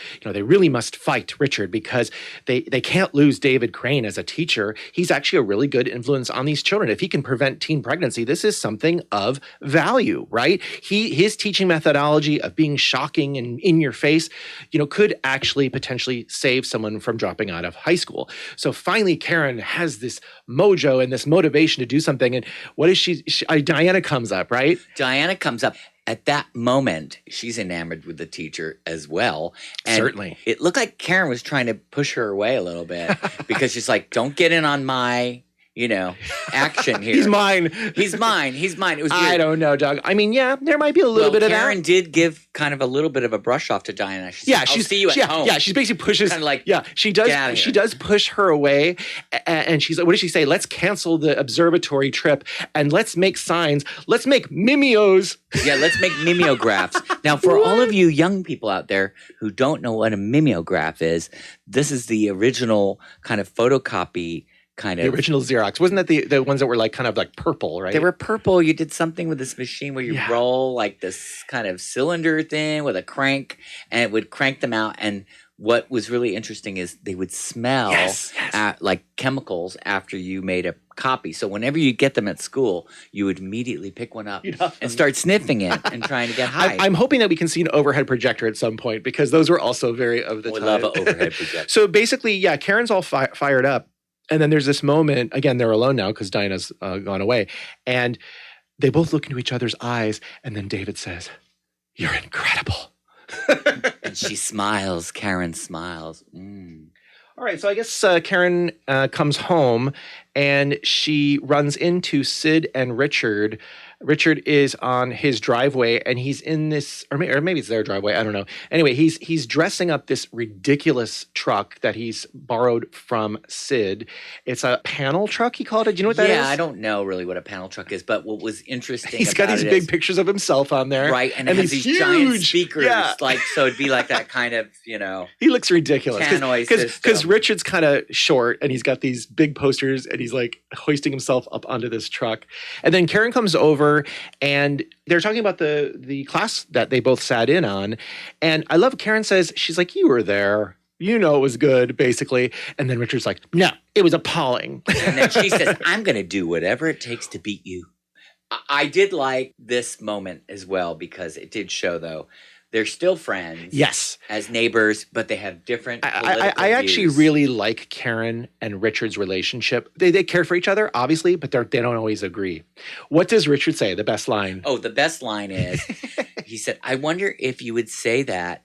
really must fight Richard because they can't lose David Crane as a teacher. He's actually a really good influence on these children. If he can prevent teen pregnancy, this is something of value, right? His teaching methodology of being shocking and in your face, could actually potentially save someone from dropping out of high school. So finally, Karen has this mojo and this motivation to do something. And what is Diana comes up, right? Diana comes up. At that moment, she's enamored with the teacher as well. And certainly. It looked like Karen was trying to push her away a little bit because she's like, don't get in on my action here. He's mine. He's mine. It was weird. I don't know, Doug. I mean, yeah, there might be a little bit of that. Karen did give kind of a little bit of a brush off to Diana. She said, I'll see you at home. Yeah, she basically pushes. Kind of like, she does. She does push her away, and she's like, what does she say? Let's cancel the observatory trip and let's make signs. Let's make mimeos. Yeah, let's make mimeographs. Now, for all of you young people out there who don't know what a mimeograph is, this is the original kind of photocopy. The original Xerox. Wasn't that the ones that were kind of purple, right? They were purple. You did something with this machine where you roll this kind of cylinder thing with a crank, and it would crank them out. And what was really interesting is they would smell like chemicals after you made a copy. So whenever you get them at school, you would immediately pick one up and start sniffing it and trying to get high. I'm hoping that we can see an overhead projector at some point because those were also very of the time. We love an overhead projector. So basically, Karen's all fired up. And then there's this moment, again, they're alone now because Diana's gone away. And they both look into each other's eyes. And then David says, "You're incredible." And she smiles. Karen smiles. All right. So I guess Karen comes home and she runs into Sid and Richard. Richard is on his driveway and he's in this, or maybe it's their driveway. I don't know. Anyway, he's dressing up this ridiculous truck that he's borrowed from Sid. It's a panel truck, he called it. Do you know what that is? Yeah, I don't know really what a panel truck is, but what was interesting he's got these big pictures of himself on there. Right, and it has these giant speakers. Yeah. So it'd be like that kind of, He looks ridiculous. Because Richard's kind of short and he's got these big posters and he's hoisting himself up onto this truck. And then Karen comes over and they're talking about the class that they both sat in on. And I love Karen says, she's like, "You were there. You know it was good, basically. And then Richard's like, no, it was appalling. And then she says, I'm going to do whatever it takes to beat you. I did like this moment as well because it did show, though, they're still friends. Yes. As neighbors, but they have different political I actually views. really like Karen and Richard's relationship. They care for each other, obviously, but they don't always agree. What does Richard say? The best line? Oh, the best line is, he said, I wonder if you would say that.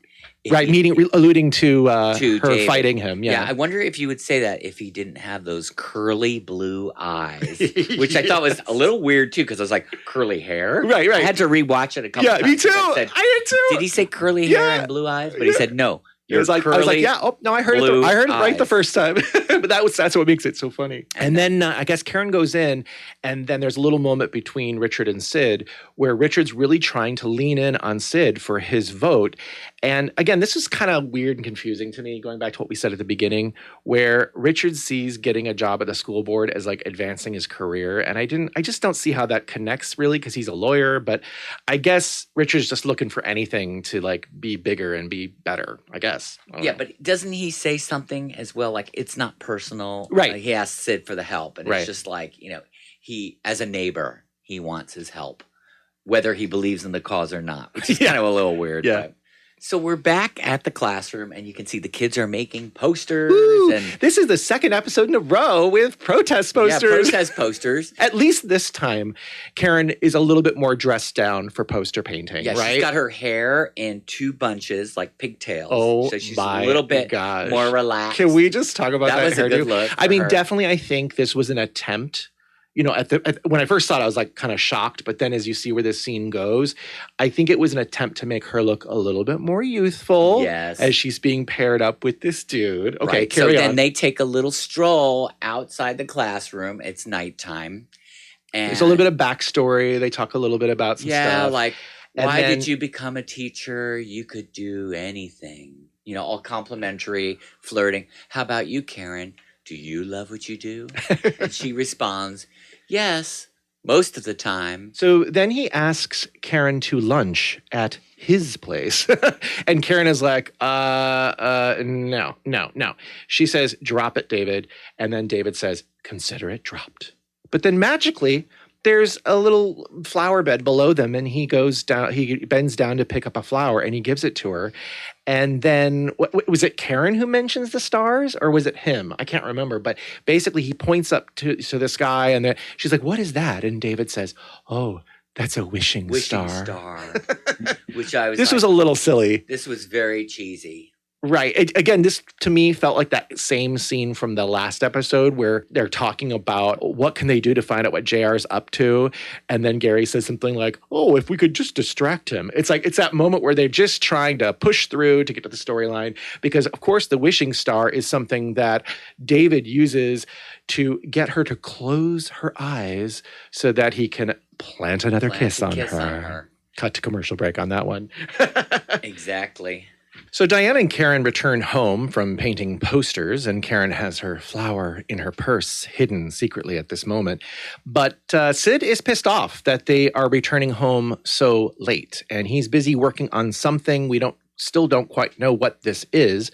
Right, alluding to her David. fighting him. Yeah, I wonder if you would say that if he didn't have those curly blue eyes, which I thought was a little weird too, because I was like, curly hair? Right. I had to rewatch it a couple times. Yeah, me too. I did too. Did he say curly hair and blue eyes? But he said, no. I was like, yeah. Oh no, I heard it. I heard it right the first time. But that's what makes it so funny. And then I guess Karen goes in, and then there's a little moment between Richard and Sid where Richard's really trying to lean in on Sid for his vote. And again, this is kind of weird and confusing to me, going back to what we said at the beginning, where Richard sees getting a job at the school board as like advancing his career. And I just don't see how that connects really, because he's a lawyer. But I guess Richard's just looking for anything to like be bigger and be better, I guess. Yeah, but doesn't he say something as well? Like, it's not personal. Right. He asks Sid for the help. And Right. it's just like, he, as a neighbor, he wants his help, whether he believes in the cause or not, which is kind of a little weird. Yeah. But. So we're back at the classroom, and you can see the kids are making posters. Woo! And this is the second episode in a row with protest posters. Yeah, protest posters. At least this time, Karen is a little bit more dressed down for poster painting, Yeah, right? she's got her hair in two bunches, like pigtails. Oh, so she's my a little bit gosh. more relaxed. Can we just talk about that? That was a good hairdo? look. I mean, her. definitely, I think this was an attempt. When I first saw it, I was like kind of shocked. But then as you see where this scene goes, I think it was an attempt to make her look a little bit more youthful. Yes. As she's being paired up with this dude. Okay, right. carry on. So then they take a little stroll outside the classroom. It's nighttime. And there's a little bit of backstory. They talk a little bit about some stuff. Yeah, like, And why then- did you become a teacher? You could do anything. All complimentary, flirting. How about you, Karen? Do you love what you do? And she responds, yes, most of the time. So then he asks Karen to lunch at his place. And Karen is like, no. She says, drop it, David. And then David says, consider it dropped. But then magically, there's a little flower bed below them, and he bends down to pick up a flower, and he gives it to her. And then, was it Karen who mentions the stars, or was it him? I can't remember. But basically, he points up to the sky, and she's like, what is that? And David says, oh, that's a wishing star. Which I was This like, was a little silly. This was very cheesy. Right. Again, this to me felt like that same scene from the last episode where they're talking about what can they do to find out what JR's up to. And then Gary says something like, oh, if we could just distract him. It's like it's that moment where they're just trying to push through to get to the storyline. Because, of course, the wishing star is something that David uses to get her to close her eyes so that he can plant another kiss on her. Cut to commercial break on that one. Exactly. So Diana and Karen return home from painting posters, and Karen has her flower in her purse, hidden secretly at this moment. But Sid is pissed off that they are returning home so late, and he's busy working on something. We still don't quite know what this is.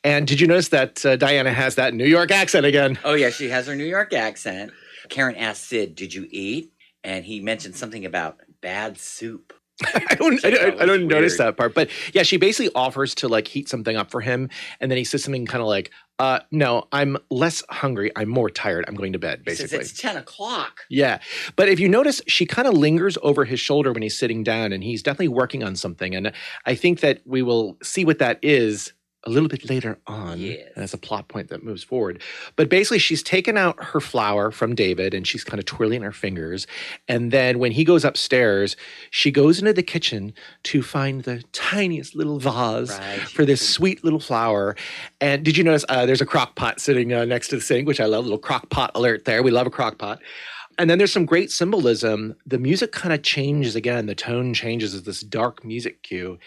And did you notice that Diana has that New York accent again? Oh, yeah, she has her New York accent. Karen asked Sid, did you eat? And he mentioned something about bad soup. I don't notice that part. But yeah, she basically offers to like heat something up for him. And then he says something kind of like, no, I'm less hungry. I'm more tired. I'm going to bed, basically. He says it's 10 o'clock. Yeah. But if you notice, she kind of lingers over his shoulder when he's sitting down, and he's definitely working on something. And I think that we will see what that is a little bit later on. Yes. And it's a plot point that moves forward. But basically, she's taken out her flower from David, and she's kind of twirling her fingers. And then when he goes upstairs, she goes into the kitchen to find the tiniest little vase for this sweet little flower. And did you notice there's a crock pot sitting next to the sink, which I love, a little crock pot alert there. We love a crock pot. And then there's some great symbolism. The music kind of changes again. The tone changes as this dark music cue.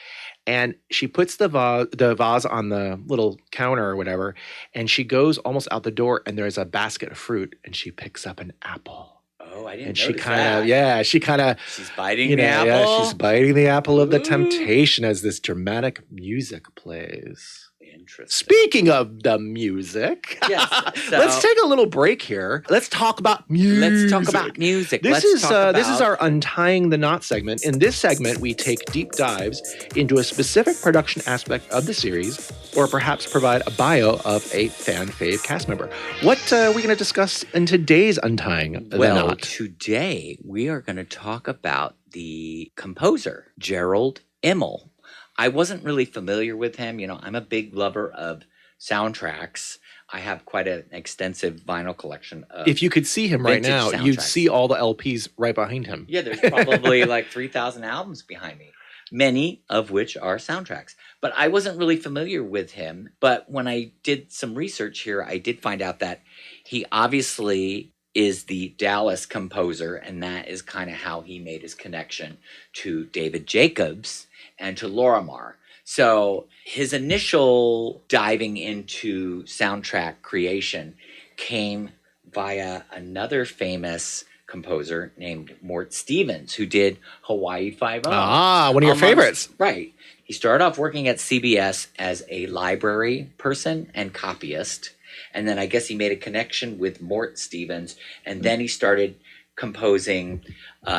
And she puts the vase on the little counter or whatever, and she goes almost out the door, and there's a basket of fruit, and she picks up an apple. Oh, I didn't and notice she that. She kind of she's biting the apple. Yeah, she's biting the apple of the Ooh. temptation as this dramatic music plays. Yeah. Interesting. Speaking of the music, Yes. So let's take a little break here. Let's talk about music. let's talk about music. This Let's is talk about this is our Untying the Knot segment. In this segment, we take deep dives into a specific production aspect of the series, or perhaps provide a bio of a fan fave cast member. What are we going to discuss in today's Untying the Well, Knot? today we are going to talk about the composer, Jerrold Immel. I wasn't really familiar with him. You know, I'm a big lover of soundtracks. I have quite an extensive vinyl collection of If you could see him right vintage now, you'd soundtracks. see all the LPs right behind him. Yeah, there's probably like 3,000 albums behind me, many of which are soundtracks. But I wasn't really familiar with him. But when I did some research here, I did find out that he obviously is the Dallas composer, and that is kind of how he made his connection to David Jacobs and to Lorimar. So his initial diving into soundtrack creation came via another famous composer named Mort Stevens, who did Hawaii Five-O. Ah, one of your favorites. Right. He started off working at CBS as a library person and copyist. And then I guess he made a connection with Mort Stevens. And then he started composing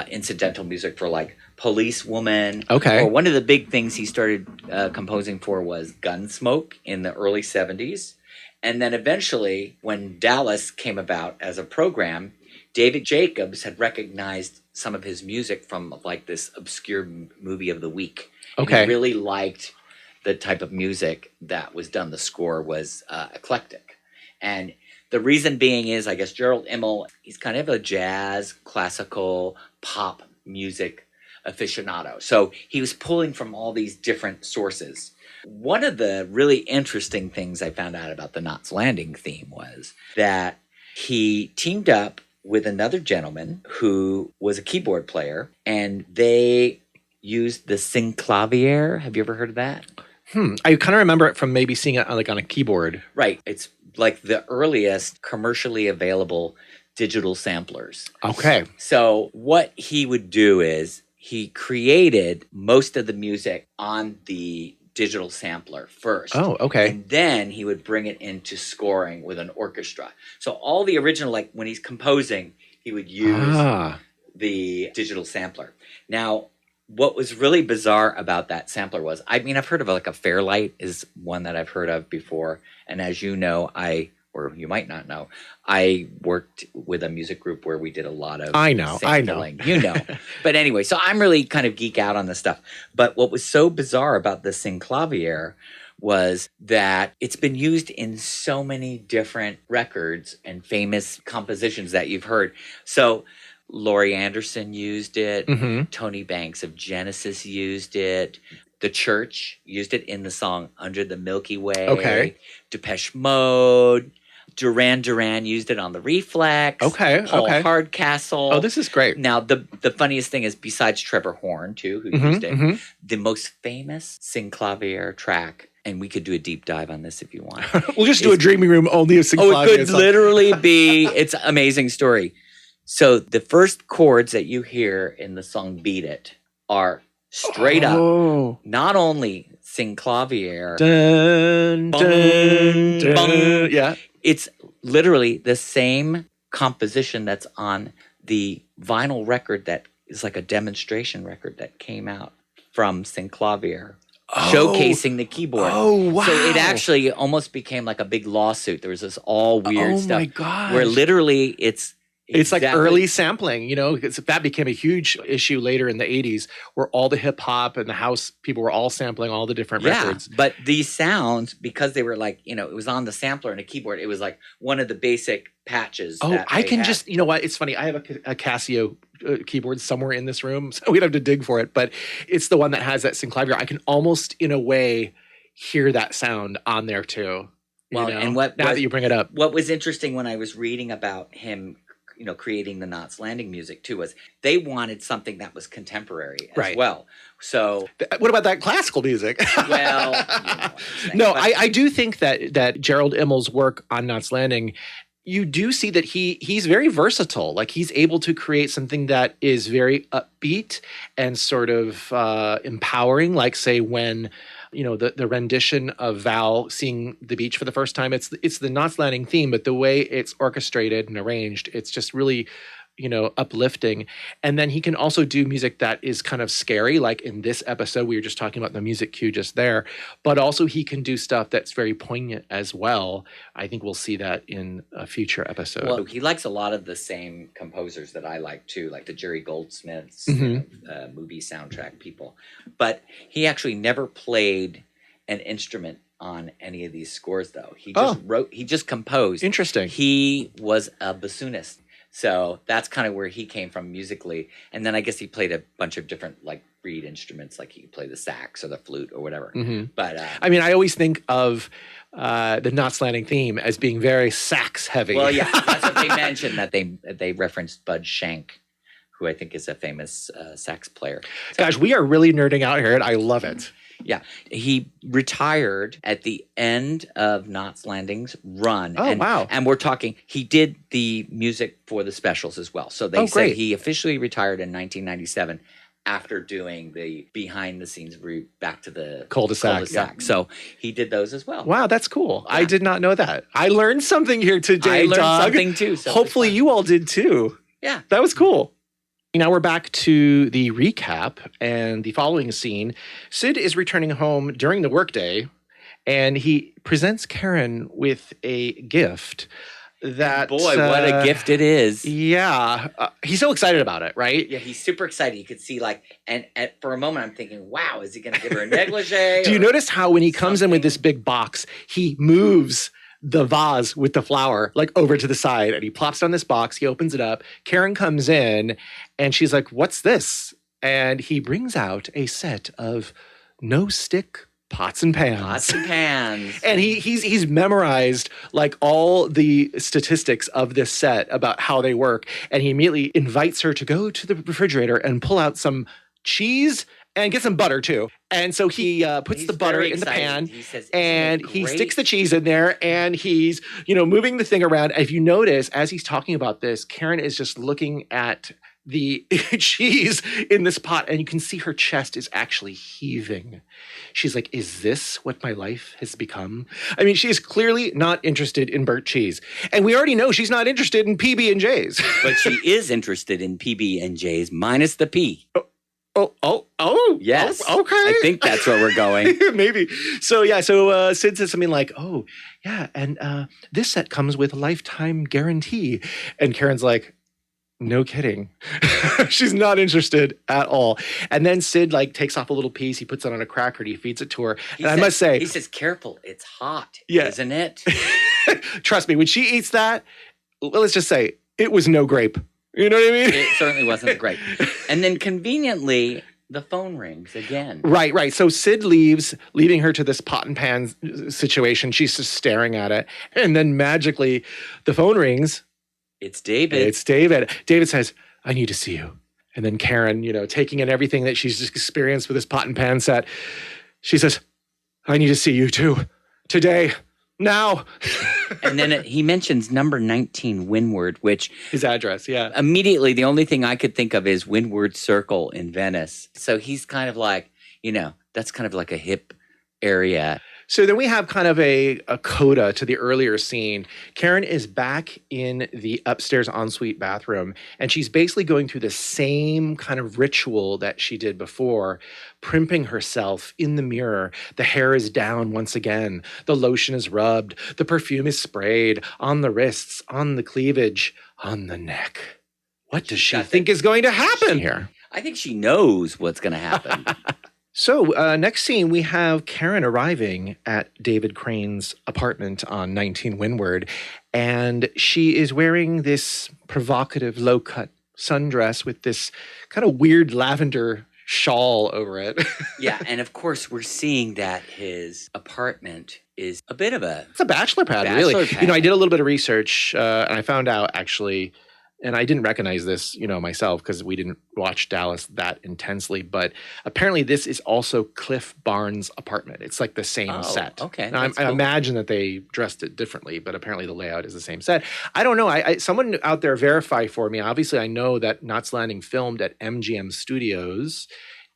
incidental music for like Policewoman. Okay. Or one of the big things he started composing for was Gunsmoke in the early 70s. And then eventually, when Dallas came about as a program, David Jacobs had recognized some of his music from like this obscure movie of the week. And Okay. he really liked the type of music that was done. The score was eclectic. And the reason being is, I guess, Jerrold Immel, he's kind of a jazz, classical, pop music aficionado. So he was pulling from all these different sources. One of the really interesting things I found out about the Knots Landing theme was that he teamed up with another gentleman who was a keyboard player, and they used the synclavier. Have you ever heard of that? I kind of remember it from maybe seeing it like on a keyboard. Right. It's like the earliest commercially available digital samplers. Okay. So what he would do is he created most of the music on the digital sampler first. Oh, okay. And then he would bring it into scoring with an orchestra. So all the original, like when he's composing, he would use the digital sampler. Now, what was really bizarre about that sampler was, I mean, I've heard of like a Fairlight is one that I've heard of before. And as you know, or you might not know, I worked with a music group where we did a lot of sampling. You know. But anyway, so I'm really kind of geek out on this stuff. But what was so bizarre about the synclavier was that it's been used in so many different records and famous compositions that you've heard. So Laurie Anderson used it. Mm-hmm. Tony Banks of Genesis used it. The Church used it in the song Under the Milky Way. Okay. Depeche Mode. Duran Duran used it on the Reflex. Okay. Paul Okay. Hardcastle. Oh, this is great. Now, the funniest thing is, besides Trevor Horn, too, who used it, the most famous synclavier track, and we could do a deep dive on this if you want. We'll just do a dreaming room only of synclavier. Oh, it could literally be, it's an amazing story. So the first chords that you hear in the song Beat It are straight up, not only synclavier, Dun, dun, dun. bung. Yeah. It's literally the same composition that's on the vinyl record that is like a demonstration record that came out from synclavier. Showcasing the keyboard. Oh, wow. So it actually almost became like a big lawsuit. There was this all weird stuff. Oh, my gosh. Where literally it's like early sampling, you know, because that became a huge issue later in the 80s where all the hip hop and the house people were all sampling all the different records. But these sounds, because they were like, you know, it was on the sampler and a keyboard, it was like one of the basic patches. Oh, that I they can had. just, you know what? It's funny. I have a Casio keyboard somewhere in this room, so we don't have to dig for it. But it's the one that has that synclavier. I can almost, in a way, hear that sound on there too. Well, you know, and now that you bring it up, what was interesting when I was reading about him, you know, creating the Knots Landing music too, was they wanted something that was contemporary as well. So what about that classical music? Well, you know what I'm saying. No, But I do think that Jerrold Immel's work on Knots Landing, you do see that he's very versatile. Like he's able to create something that is very upbeat and sort of empowering. Like say when the rendition of Val seeing the beach for the first time. It's the Knots Landing theme, but the way it's orchestrated and arranged, it's just really uplifting. And then he can also do music that is kind of scary, like in this episode, we were just talking about the music cue just there, but also he can do stuff that's very poignant as well. I think we'll see that in a future episode. Well, he likes a lot of the same composers that I like too, like the Jerry Goldsmiths, movie soundtrack people. But he actually never played an instrument on any of these scores, though. He just he just composed. Interesting. He was a bassoonist. So that's kind of where he came from musically. And then I guess he played a bunch of different like reed instruments, like he could play the sax or the flute or whatever. But I mean, I always think of the Knots Landing theme as being very sax heavy. Well, yeah, that's what they mentioned, that they referenced Bud Shank, who I think is a famous sax player. So, gosh, we are really nerding out here, and I love it. Yeah. He retired at the end of Knots Landing's run. Oh, wow. And we're talking, he did the music for the specials as well. So they said he officially retired in 1997 after doing the behind-the-scenes route back to the cul-de-sac. Yeah. So he did those as well. Wow, that's cool. Yeah. I did not know that. I learned something here today, I learned Doug. something too. So hopefully you all did too. Yeah. That was cool. Now we're back to the recap and the following scene. Sid is returning home during the workday, and he presents Karen with a gift that... Boy, what a gift it is. Yeah. He's so excited about it, right? Yeah, he's super excited. You could see and for a moment I'm thinking, wow, is he going to give her a negligee? Do you notice how when he comes in with this big box, he moves the vase with the flower like over to the side, and he plops down this box, he opens it up, Karen comes in and she's like, what's this? And he brings out a set of no stick pots and pans. Pots and pans. And he's memorized like all the statistics of this set about how they work, and he immediately invites her to go to the refrigerator and pull out some cheese and get some butter too. And so he puts the butter in the pan, and he sticks the cheese in there, and he's, moving the thing around. If you notice, as he's talking about this, Karen is just looking at the cheese in this pot, and you can see her chest is actually heaving. She's like, is this what my life has become? I mean, she is clearly not interested in burnt cheese. And we already know she's not interested in PB&Js. But she is interested in PB&Js minus the P. Oh, yes. Oh, okay. I think that's where we're going. Maybe. So Sid says something like, oh, yeah, and this set comes with a lifetime guarantee. And Karen's like, no kidding. She's not interested at all. And then Sid takes off a little piece, he puts it on a cracker, and he feeds it to her. I must say, he says, careful, it's hot, yeah. Isn't it? Trust me, when she eats that, let's just say, it was no grape. You know what I mean? It certainly wasn't great. And then conveniently, the phone rings again. Right. So Sid leaves, leaving her to this pot and pan situation. She's just staring at it. And then magically, the phone rings. It's David. David says, I need to see you. And then Karen, taking in everything that she's just experienced with this pot and pan set, she says, I need to see you too. Today. Now. And then he mentions number 19 Windward, which... his address, yeah. Immediately, the only thing I could think of is Windward Circle in Venice. So he's kind of like, that's kind of like a hip area. So then we have kind of a coda to the earlier scene. Karen is back in the upstairs ensuite bathroom, and she's basically going through the same kind of ritual that she did before, primping herself in the mirror. The hair is down once again. The lotion is rubbed. The perfume is sprayed on the wrists, on the cleavage, on the neck. What does she think is going to happen here? I think she knows what's going to happen. So next scene, we have Karen arriving at David Crane's apartment on 19 Windward, and she is wearing this provocative low-cut sundress with this kind of weird lavender shawl over it. Yeah, and of course, we're seeing that his apartment is a bit of a... It's a bachelor pad, really. Pad. I did a little bit of research, and I found out, actually... And I didn't recognize this, myself, because we didn't watch Dallas that intensely. But apparently this is also Cliff Barnes' apartment. It's like the same set. Okay. Now, I imagine that they dressed it differently, but apparently the layout is the same set. I don't know. Someone out there verify for me. Obviously, I know that Knots Landing filmed at MGM Studios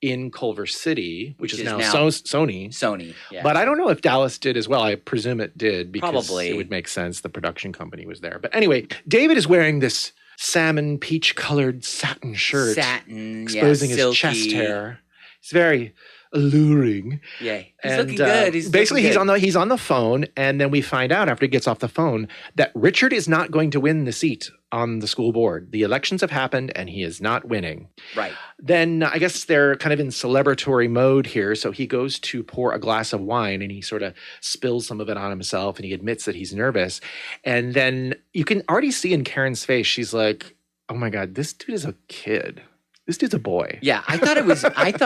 in Culver City, which is now, Sony. Sony, yeah. But I don't know if Dallas did as well. I presume it did because Probably. It would make sense. The production company was there. But anyway, David is wearing this salmon peach-colored satin shirt. Exposing his chest hair. It's very alluring. Yeah, he's looking good. He's on the phone, and then we find out after he gets off the phone that Richard is not going to win the seat on the school board. The elections have happened, and he is not winning. Right. Then I guess they're kind of in celebratory mode here, so he goes to pour a glass of wine, and he sort of spills some of it on himself, and he admits that he's nervous. And then you can already see in Karen's face, she's like, oh my God, this dude is a kid. This dude's a boy. Yeah, I thought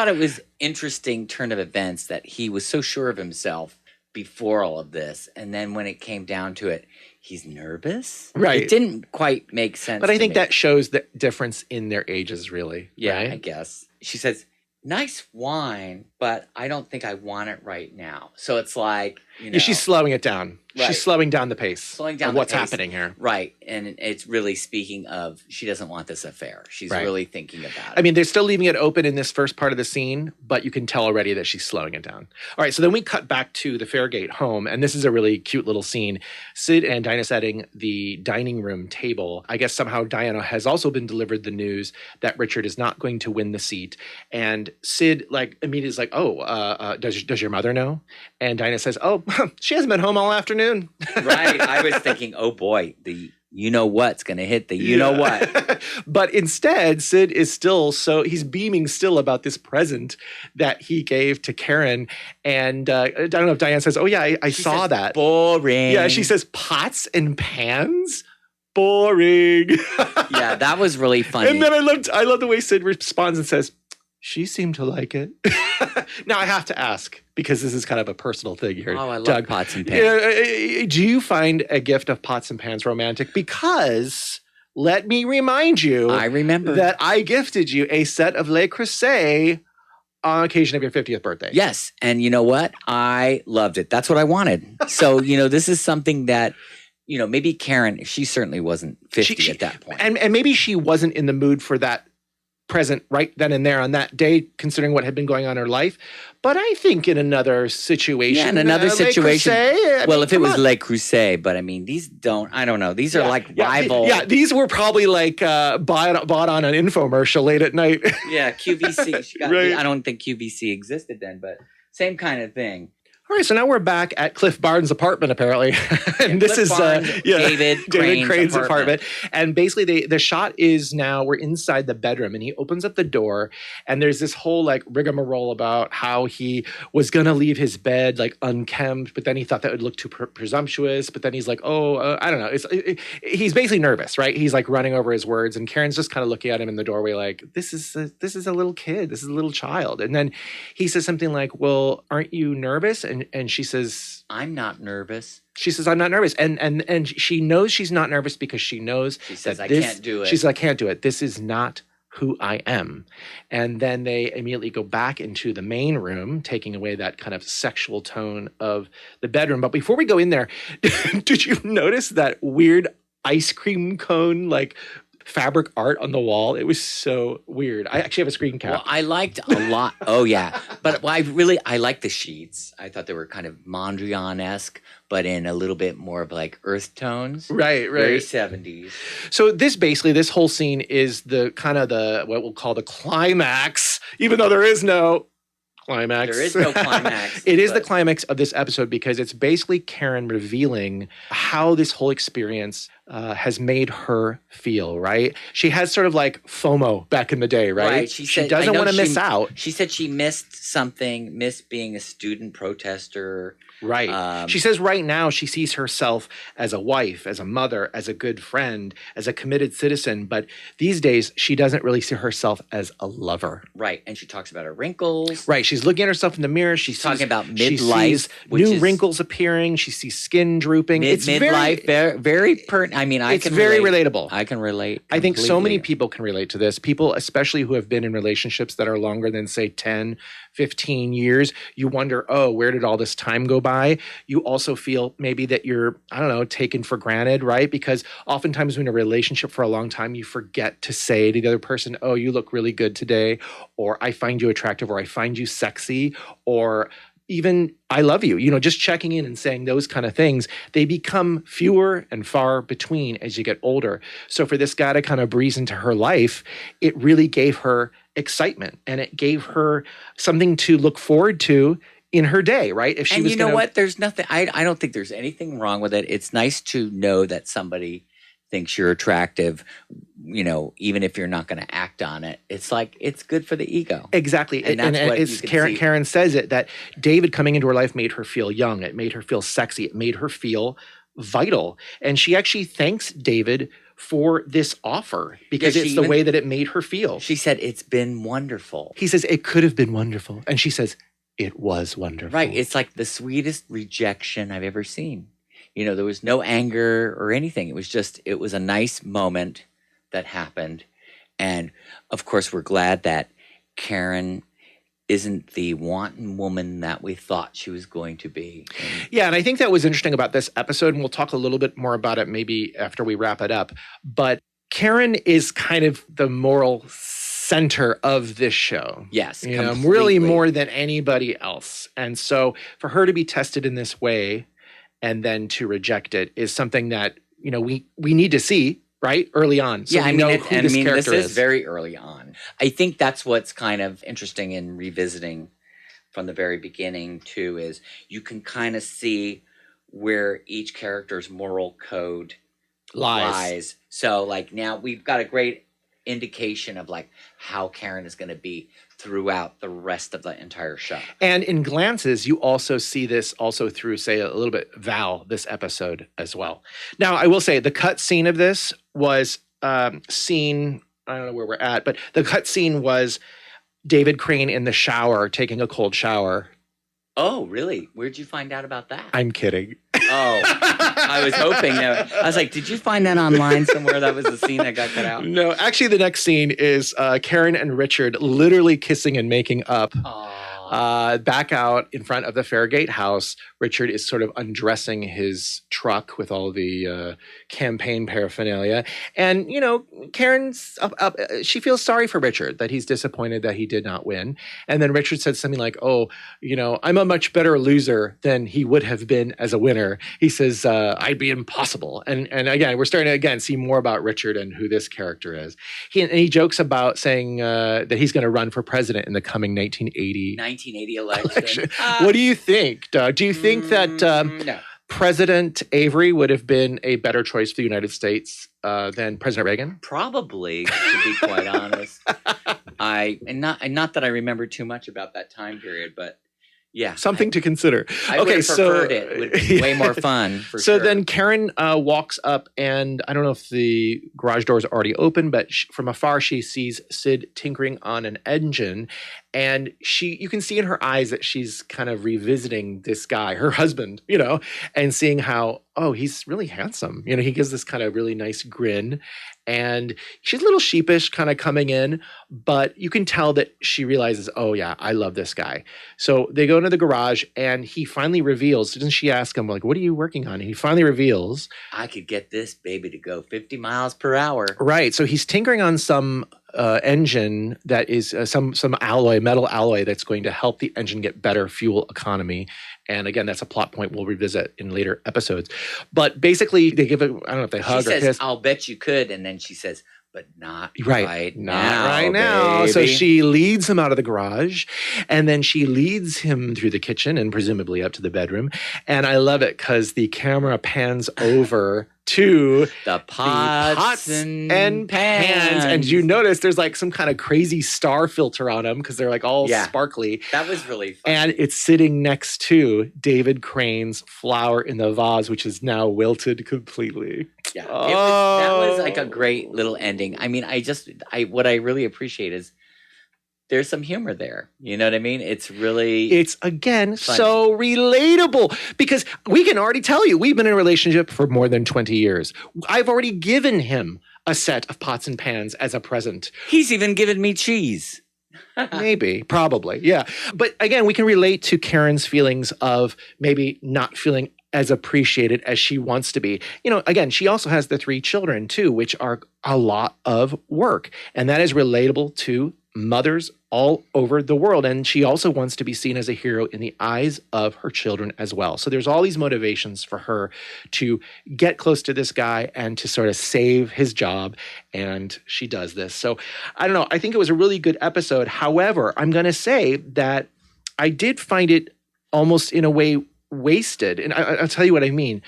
it was interesting turn of events that he was so sure of himself before all of this, and then when it came down to it, he's nervous. Right. It didn't quite make sense. But I think that shows the difference in their ages, really. Yeah, right? I guess. She says, nice wine, but I don't think I want it right now. So it's like, she's slowing it down. Right. She's slowing down the pace. Slowing down of the what's pace. happening here. Right. And it's really speaking of she doesn't want this affair. She's really thinking about it. I mean, they're still leaving it open in this first part of the scene, but you can tell already that she's slowing it down. All right, so then we cut back to the Fairgate home, and this is a really cute little scene. Sid and Dinah setting the dining room table. I guess somehow Diana has also been delivered the news that Richard is not going to win the seat. And Sid immediately is like, does your mother know? And Dinah says, oh, she hasn't been home all afternoon. Right. I was thinking, oh boy, the you-know-what's going to hit the you-know-what. But instead, Sid is he's beaming still about this present that he gave to Karen. And I don't know if Diane says, oh yeah, I saw that. Boring. Yeah, she says, pots and pans? Boring. Yeah, that was really funny. And then I love the way Sid responds and says, she seemed to like it. Now I have to ask, because this is kind of a personal thing here. Oh, I love Doug, pots and pans. Do you find a gift of pots and pans romantic? Because let me remind you, I remember that I gifted you a set of Le Creuset on occasion of your 50th birthday. Yes, and you know what? I loved it. That's what I wanted. So this is something that maybe Karen. She certainly wasn't 50 at that point, and maybe she wasn't in the mood for that present right then and there on that day, considering what had been going on in her life. But I think in another situation. Yeah, in another situation. If it was Le Creuset, but I mean, I don't know. These are rival. These were probably bought on an infomercial late at night. Yeah, QVC. I don't think QVC existed then, but same kind of thing. All right, so now we're back at Cliff Barnes' apartment, apparently. And this is David Crane's apartment. And basically, the shot is now we're inside the bedroom, and he opens up the door, and there's this whole rigmarole about how he was going to leave his bed unkempt, but then he thought that would look too presumptuous. But then he's like, I don't know. He's basically nervous, right? He's running over his words, and Karen's just kind of looking at him in the doorway like, this is a little kid. This is a little child. And then he says something like, well, aren't you nervous? And she says, I'm not nervous. She says, I'm not nervous. And she knows she's not nervous because she knows she says, I can't do it. She says, I can't do it. This is not who I am. And then they immediately go back into the main room, taking away that kind of sexual tone of the bedroom. But before we go in there, did you notice that weird ice cream cone, fabric art on the wall? It was so weird. I actually have a screen cap. Well, I liked a lot. Oh yeah, but I liked the sheets. I thought they were kind of Mondrian-esque, but in a little bit more of earth tones. Right. Very 70s. So this whole scene is the kind of what we'll call the climax, even though there is no climax. There is no climax. It is the climax of this episode because it's basically Karen revealing how this whole experience has made her feel, right? She has sort of FOMO back in the day, right? Right. She doesn't want to miss out. She said she missed something, missed being a student protester. Right. She says right now she sees herself as a wife, as a mother, as a good friend, as a committed citizen. But these days, she doesn't really see herself as a lover. Right. And she talks about her wrinkles. Right. She's looking at herself in the mirror. She's talking about midlife. She sees new wrinkles appearing. She sees skin drooping. It's midlife. Very pertinent. I mean, it's very relatable. I can relate completely. I think so many people can relate to this. People, especially who have been in relationships that are longer than, say, 10, 15 years. You wonder, where did all this time go by? by, you also feel maybe that you're, I don't know, taken for granted, right? Because oftentimes when you're in a relationship for a long time, you forget to say to the other person, oh, you look really good today, or I find you attractive, or I find you sexy, or even I love you, just checking in and saying those kind of things, they become fewer and far between as you get older. So for this guy to kind of breeze into her life, it really gave her excitement and it gave her something to look forward to in her day, right? If she and was you know what? There's nothing, I don't think there's anything wrong with it. It's nice to know that somebody thinks you're attractive, even if you're not going to act on it. It's like, it's good for the ego. Exactly. And it's Karen says it, that David coming into her life made her feel young. It made her feel sexy. It made her feel vital. And she actually thanks David for this offer because it's the way that it made her feel. She said, it's been wonderful. He says, it could have been wonderful. And she says, it was wonderful. Right. It's like the sweetest rejection I've ever seen. There was no anger or anything. It was a nice moment that happened. And of course, we're glad that Karen isn't the wanton woman that we thought she was going to be. Yeah, and I think that was interesting about this episode, and we'll talk a little bit more about it maybe after we wrap it up. But Karen is kind of the moral center of this show. Yes, really more than anybody else. And so for her to be tested in this way and then to reject it is something that, we need to see, right? Early on. So this is very early on. I think that's what's kind of interesting in revisiting from the very beginning too, is you can kind of see where each character's moral code lies. So like now we've got a great indication of like how Karen is going to be throughout the rest of the entire show. And in glances, you also see this also through, say, a little bit Val this episode as well. Now, I will say the cut scene of this was seen, I don't know where we're at, but the cut scene was David Crane in the shower, taking a cold shower. Oh, really? Where'd you find out about that? I'm kidding. Oh, I was hoping. I was like, did you find that online somewhere? That was the scene that got cut out? No, actually, the next scene is Karen and Richard literally kissing and making up. Back out in front of the Fairgate house, Richard is sort of undressing his truck with all the campaign paraphernalia. And, Karen's she feels sorry for Richard, that he's disappointed that he did not win. And then Richard said something like, oh, I'm a much better loser than he would have been as a winner. He says, I'd be impossible. And again, we're starting to, see more about Richard and who this character is. He jokes about saying that he's going to run for president in the coming 1980 election. What do you think, Doug? Do you think that no. President Avery would have been a better choice for the United States than President Reagan? Probably, to be quite honest. Not that I remember too much about that time period, but yeah. Something to consider. I would have preferred it. It would be way more fun, for sure. So then Karen walks up, and I don't know if the garage door is already open, but from afar she sees Sid tinkering on an engine. And you can see in her eyes that she's kind of revisiting this guy, her husband, and seeing how, oh, he's really handsome. He gives this kind of really nice grin. And she's a little sheepish kind of coming in, but you can tell that she realizes, oh, yeah, I love this guy. So they go into the garage and he finally reveals, doesn't she ask him, like, what are you working on? And he finally reveals, I could get this baby to go 50 miles per hour. Right. So he's tinkering on some engine that is some metal alloy that's going to help the engine get better fuel economy. And again, that's a plot point we'll revisit in later episodes. But basically, they give it, I don't know if they hug or kiss. She says, I'll bet you could. And then she says, but not right now. Baby. So she leads him out of the garage, and then she leads him through the kitchen and presumably up to the bedroom. And I love it because the camera pans over to the pots and pans. And you notice there's like some kind of crazy star filter on them because they're like all sparkly. That was really fun. And it's sitting next to David Crane's flower in the vase, which is now wilted completely. Yeah, that was like a great little ending. I mean, what I really appreciate is there's some humor there. You know what I mean? It's again funny. So relatable because we can already tell you we've been in a relationship for more than 20 years. I've already given him a set of pots and pans as a present. He's even given me cheese. Maybe, probably, yeah. But again, we can relate to Karen's feelings of maybe not feeling as appreciated as she wants to be. Again, she also has the 3 children too, which are a lot of work. And that is relatable to mothers all over the world. And she also wants to be seen as a hero in the eyes of her children as well. So there's all these motivations for her to get close to this guy and to sort of save his job. And she does this. So I don't know. I think it was a really good episode. However, I'm going to say that I did find it almost in a way wasted. And I'll tell you what I mean.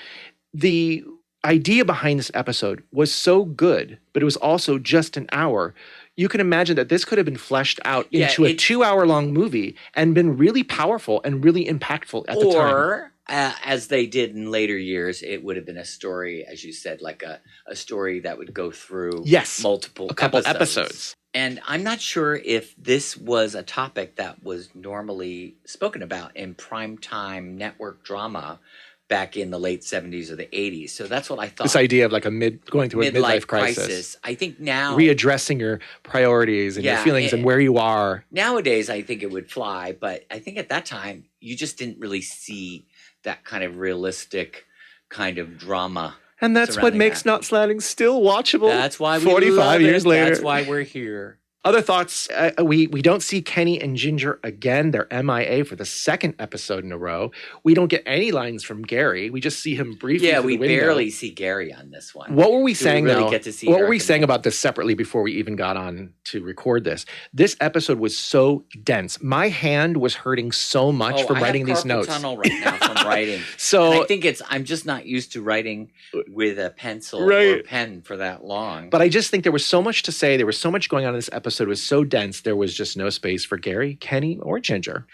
The idea behind this episode was so good, but it was also just an hour. You can imagine that this could have been fleshed out into a 2-hour-long movie and been really powerful and really impactful at the time. Or, as they did in later years, it would have been a story, as you said, like a story that would go through multiple episodes. And I'm not sure if this was a topic that was normally spoken about in primetime network drama back in the late 70s or the 80s. So that's what I thought. This idea of like going through a midlife crisis. I think now... readdressing your priorities and your feelings and where you are. Nowadays, I think it would fly. But I think at that time, you just didn't really see that kind of realistic kind of drama. And that's what makes Not Slanting still watchable. That's why we 45 years later. That's why we're here. Other thoughts, we don't see Kenny and Ginger again. They're MIA for the 2nd episode in a row. We don't get any lines from Gary. We just see him briefly through the window. Yeah, we barely see Gary on this one. What were we saying, though? What were we saying about this separately before we even got on to record this? This episode was so dense. My hand was hurting so much from writing these notes. I have carpal tunnel right now from writing. So and I think I'm just not used to writing with a pencil or a pen for that long. But I just think there was so much to say. There was so much going on in this episode. It was so dense, there was just no space for Gary, Kenny, or Ginger.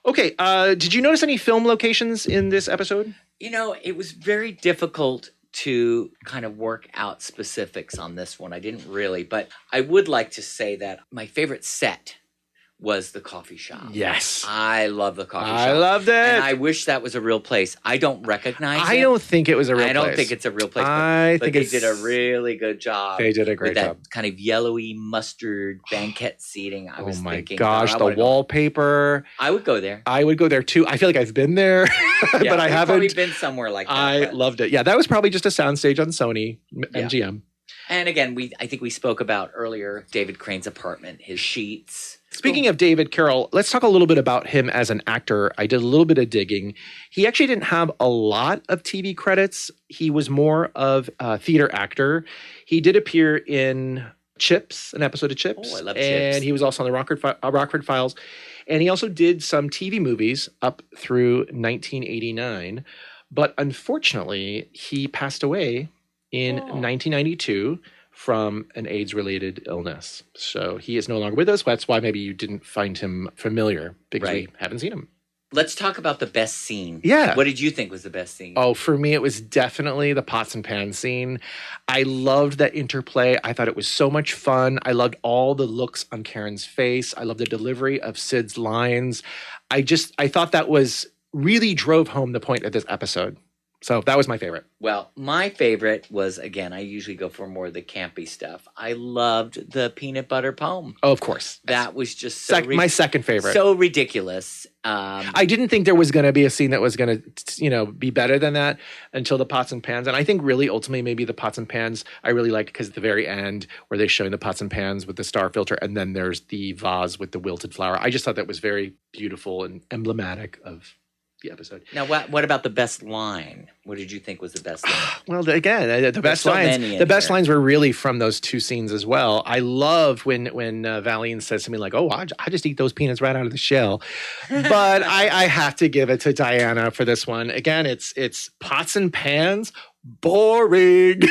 Okay, did you notice any film locations in this episode? It was very difficult to kind of work out specifics on this one. I didn't really, but I would like to say that my favorite set was the coffee shop. Yes. I love the coffee shop. I loved it. And I wish that was a real place. I don't recognize it. I don't think it was a real place. I don't think it's a real place. But they did a really good job. They did a great job. That kind of yellowy mustard banquet seating. I was thinking, gosh, the wallpaper. I would go there. I would go there too. I feel like I've been there, but I haven't. Probably been somewhere like that. I loved it. Yeah, that was probably just a soundstage on Sony MGM. And again, I think we spoke about earlier David Crane's apartment, his sheets. Speaking of David Carroll, let's talk a little bit about him as an actor. I did a little bit of digging. He actually didn't have a lot of TV credits. He was more of a theater actor. He did appear in Chips, an episode of Chips. Oh, I love Chips. And he was also on the Rockford Files. And he also did some TV movies up through 1989. But unfortunately, he passed away in 1992 from an AIDS-related illness. So he is no longer with us. That's why maybe you didn't find him familiar, because we haven't seen him. Let's talk about the best scene. Yeah. What did you think was the best scene? Oh, for me, it was definitely the pots and pans scene. I loved that interplay. I thought it was so much fun. I loved all the looks on Karen's face. I loved the delivery of Sid's lines. I thought that really drove home the point of this episode. So that was my favorite. Well, my favorite was, again, I usually go for more of the campy stuff. I loved the peanut butter poem. Oh, of course. That was just my second favorite. So ridiculous. I didn't think there was going to be a scene that was going to, be better than that until the pots and pans. And I think really ultimately maybe the pots and pans I really liked because at the very end where they're showing the pots and pans with the star filter and then there's the vase with the wilted flower. I just thought that was very beautiful and emblematic of the episode. Now, what about the best line? What did you think was the best line? Well, again, the best lines. The best lines were really from those two scenes as well. I loved when Valine says something like, "Oh, I just eat those peanuts right out of the shell." But I have to give it to Diana for this one. Again, it's pots and pans. Boring.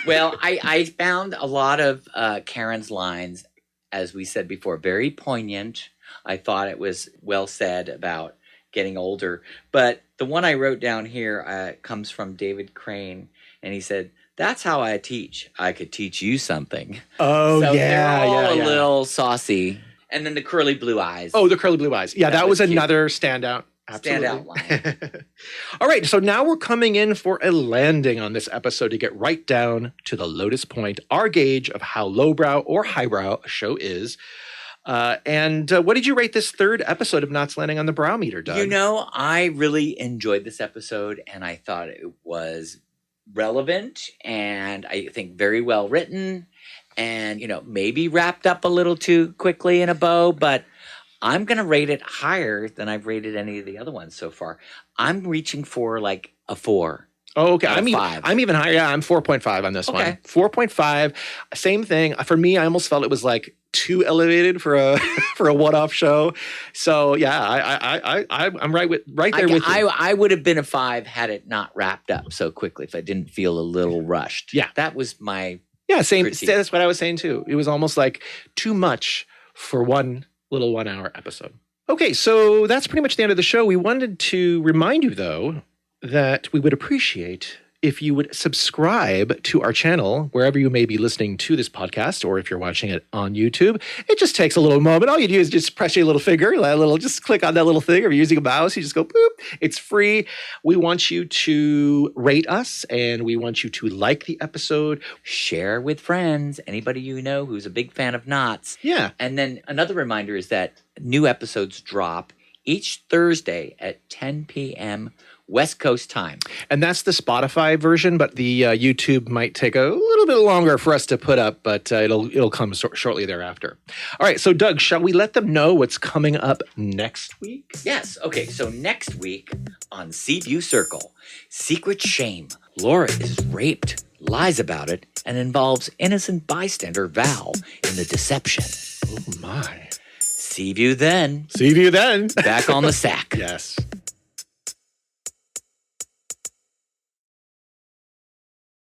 Well, I found a lot of Karen's lines, as we said before, very poignant. I thought it was well said about getting older. But the one I wrote down here comes from David Crane, and he said, "That's how I teach. I could teach you something." Oh, so they're all a little saucy. And then the curly blue eyes. Oh, the curly blue eyes. Yeah, that was another standout. Absolutely. Standout line. All right, so now we're coming in for a landing on this episode to get right down to the Lotus Point, our gauge of how lowbrow or highbrow a show is. And what did you rate this third episode of Knots Landing on the Brow Meter, Doug? You know, I really enjoyed this episode, and I thought it was relevant and I think very well written and, maybe wrapped up a little too quickly in a bow, but I'm going to rate it higher than I've rated any of the other ones so far. I'm reaching for like a 4. Oh, okay. I'm even higher. Yeah, I'm 4.5 on this one. 4.5. Same thing. For me, I almost felt it was like too elevated for a for a one-off show. So yeah, I'm right there with you. I would have been a 5 had it not wrapped up so quickly, if I didn't feel a little rushed. Yeah. That was my same. critique. That's what I was saying too. It was almost like too much for one little 1 hour episode. Okay, so that's pretty much the end of the show. We wanted to remind you though that we would appreciate if you would subscribe to our channel wherever you may be listening to this podcast, or if you're watching it on YouTube. It just takes a little moment. All you do is just press your little finger, just click on that little thing. If you're using a mouse, you just go boop. It's free. We want you to rate us, and we want you to like the episode. Share with friends, anybody you know who's a big fan of knots. Yeah. And then another reminder is that new episodes drop each Thursday at 10 p.m. West Coast time. And that's the Spotify version, but the YouTube might take a little bit longer for us to put up, but it'll come shortly thereafter. All right, so Doug, shall we let them know what's coming up next week? Yes. Okay, so next week on Seaview Circle, Secret Shame. Laura is raped, lies about it, and involves innocent bystander Val in the deception. Oh, my. Seaview then. See you then. Back on the sack. Yes.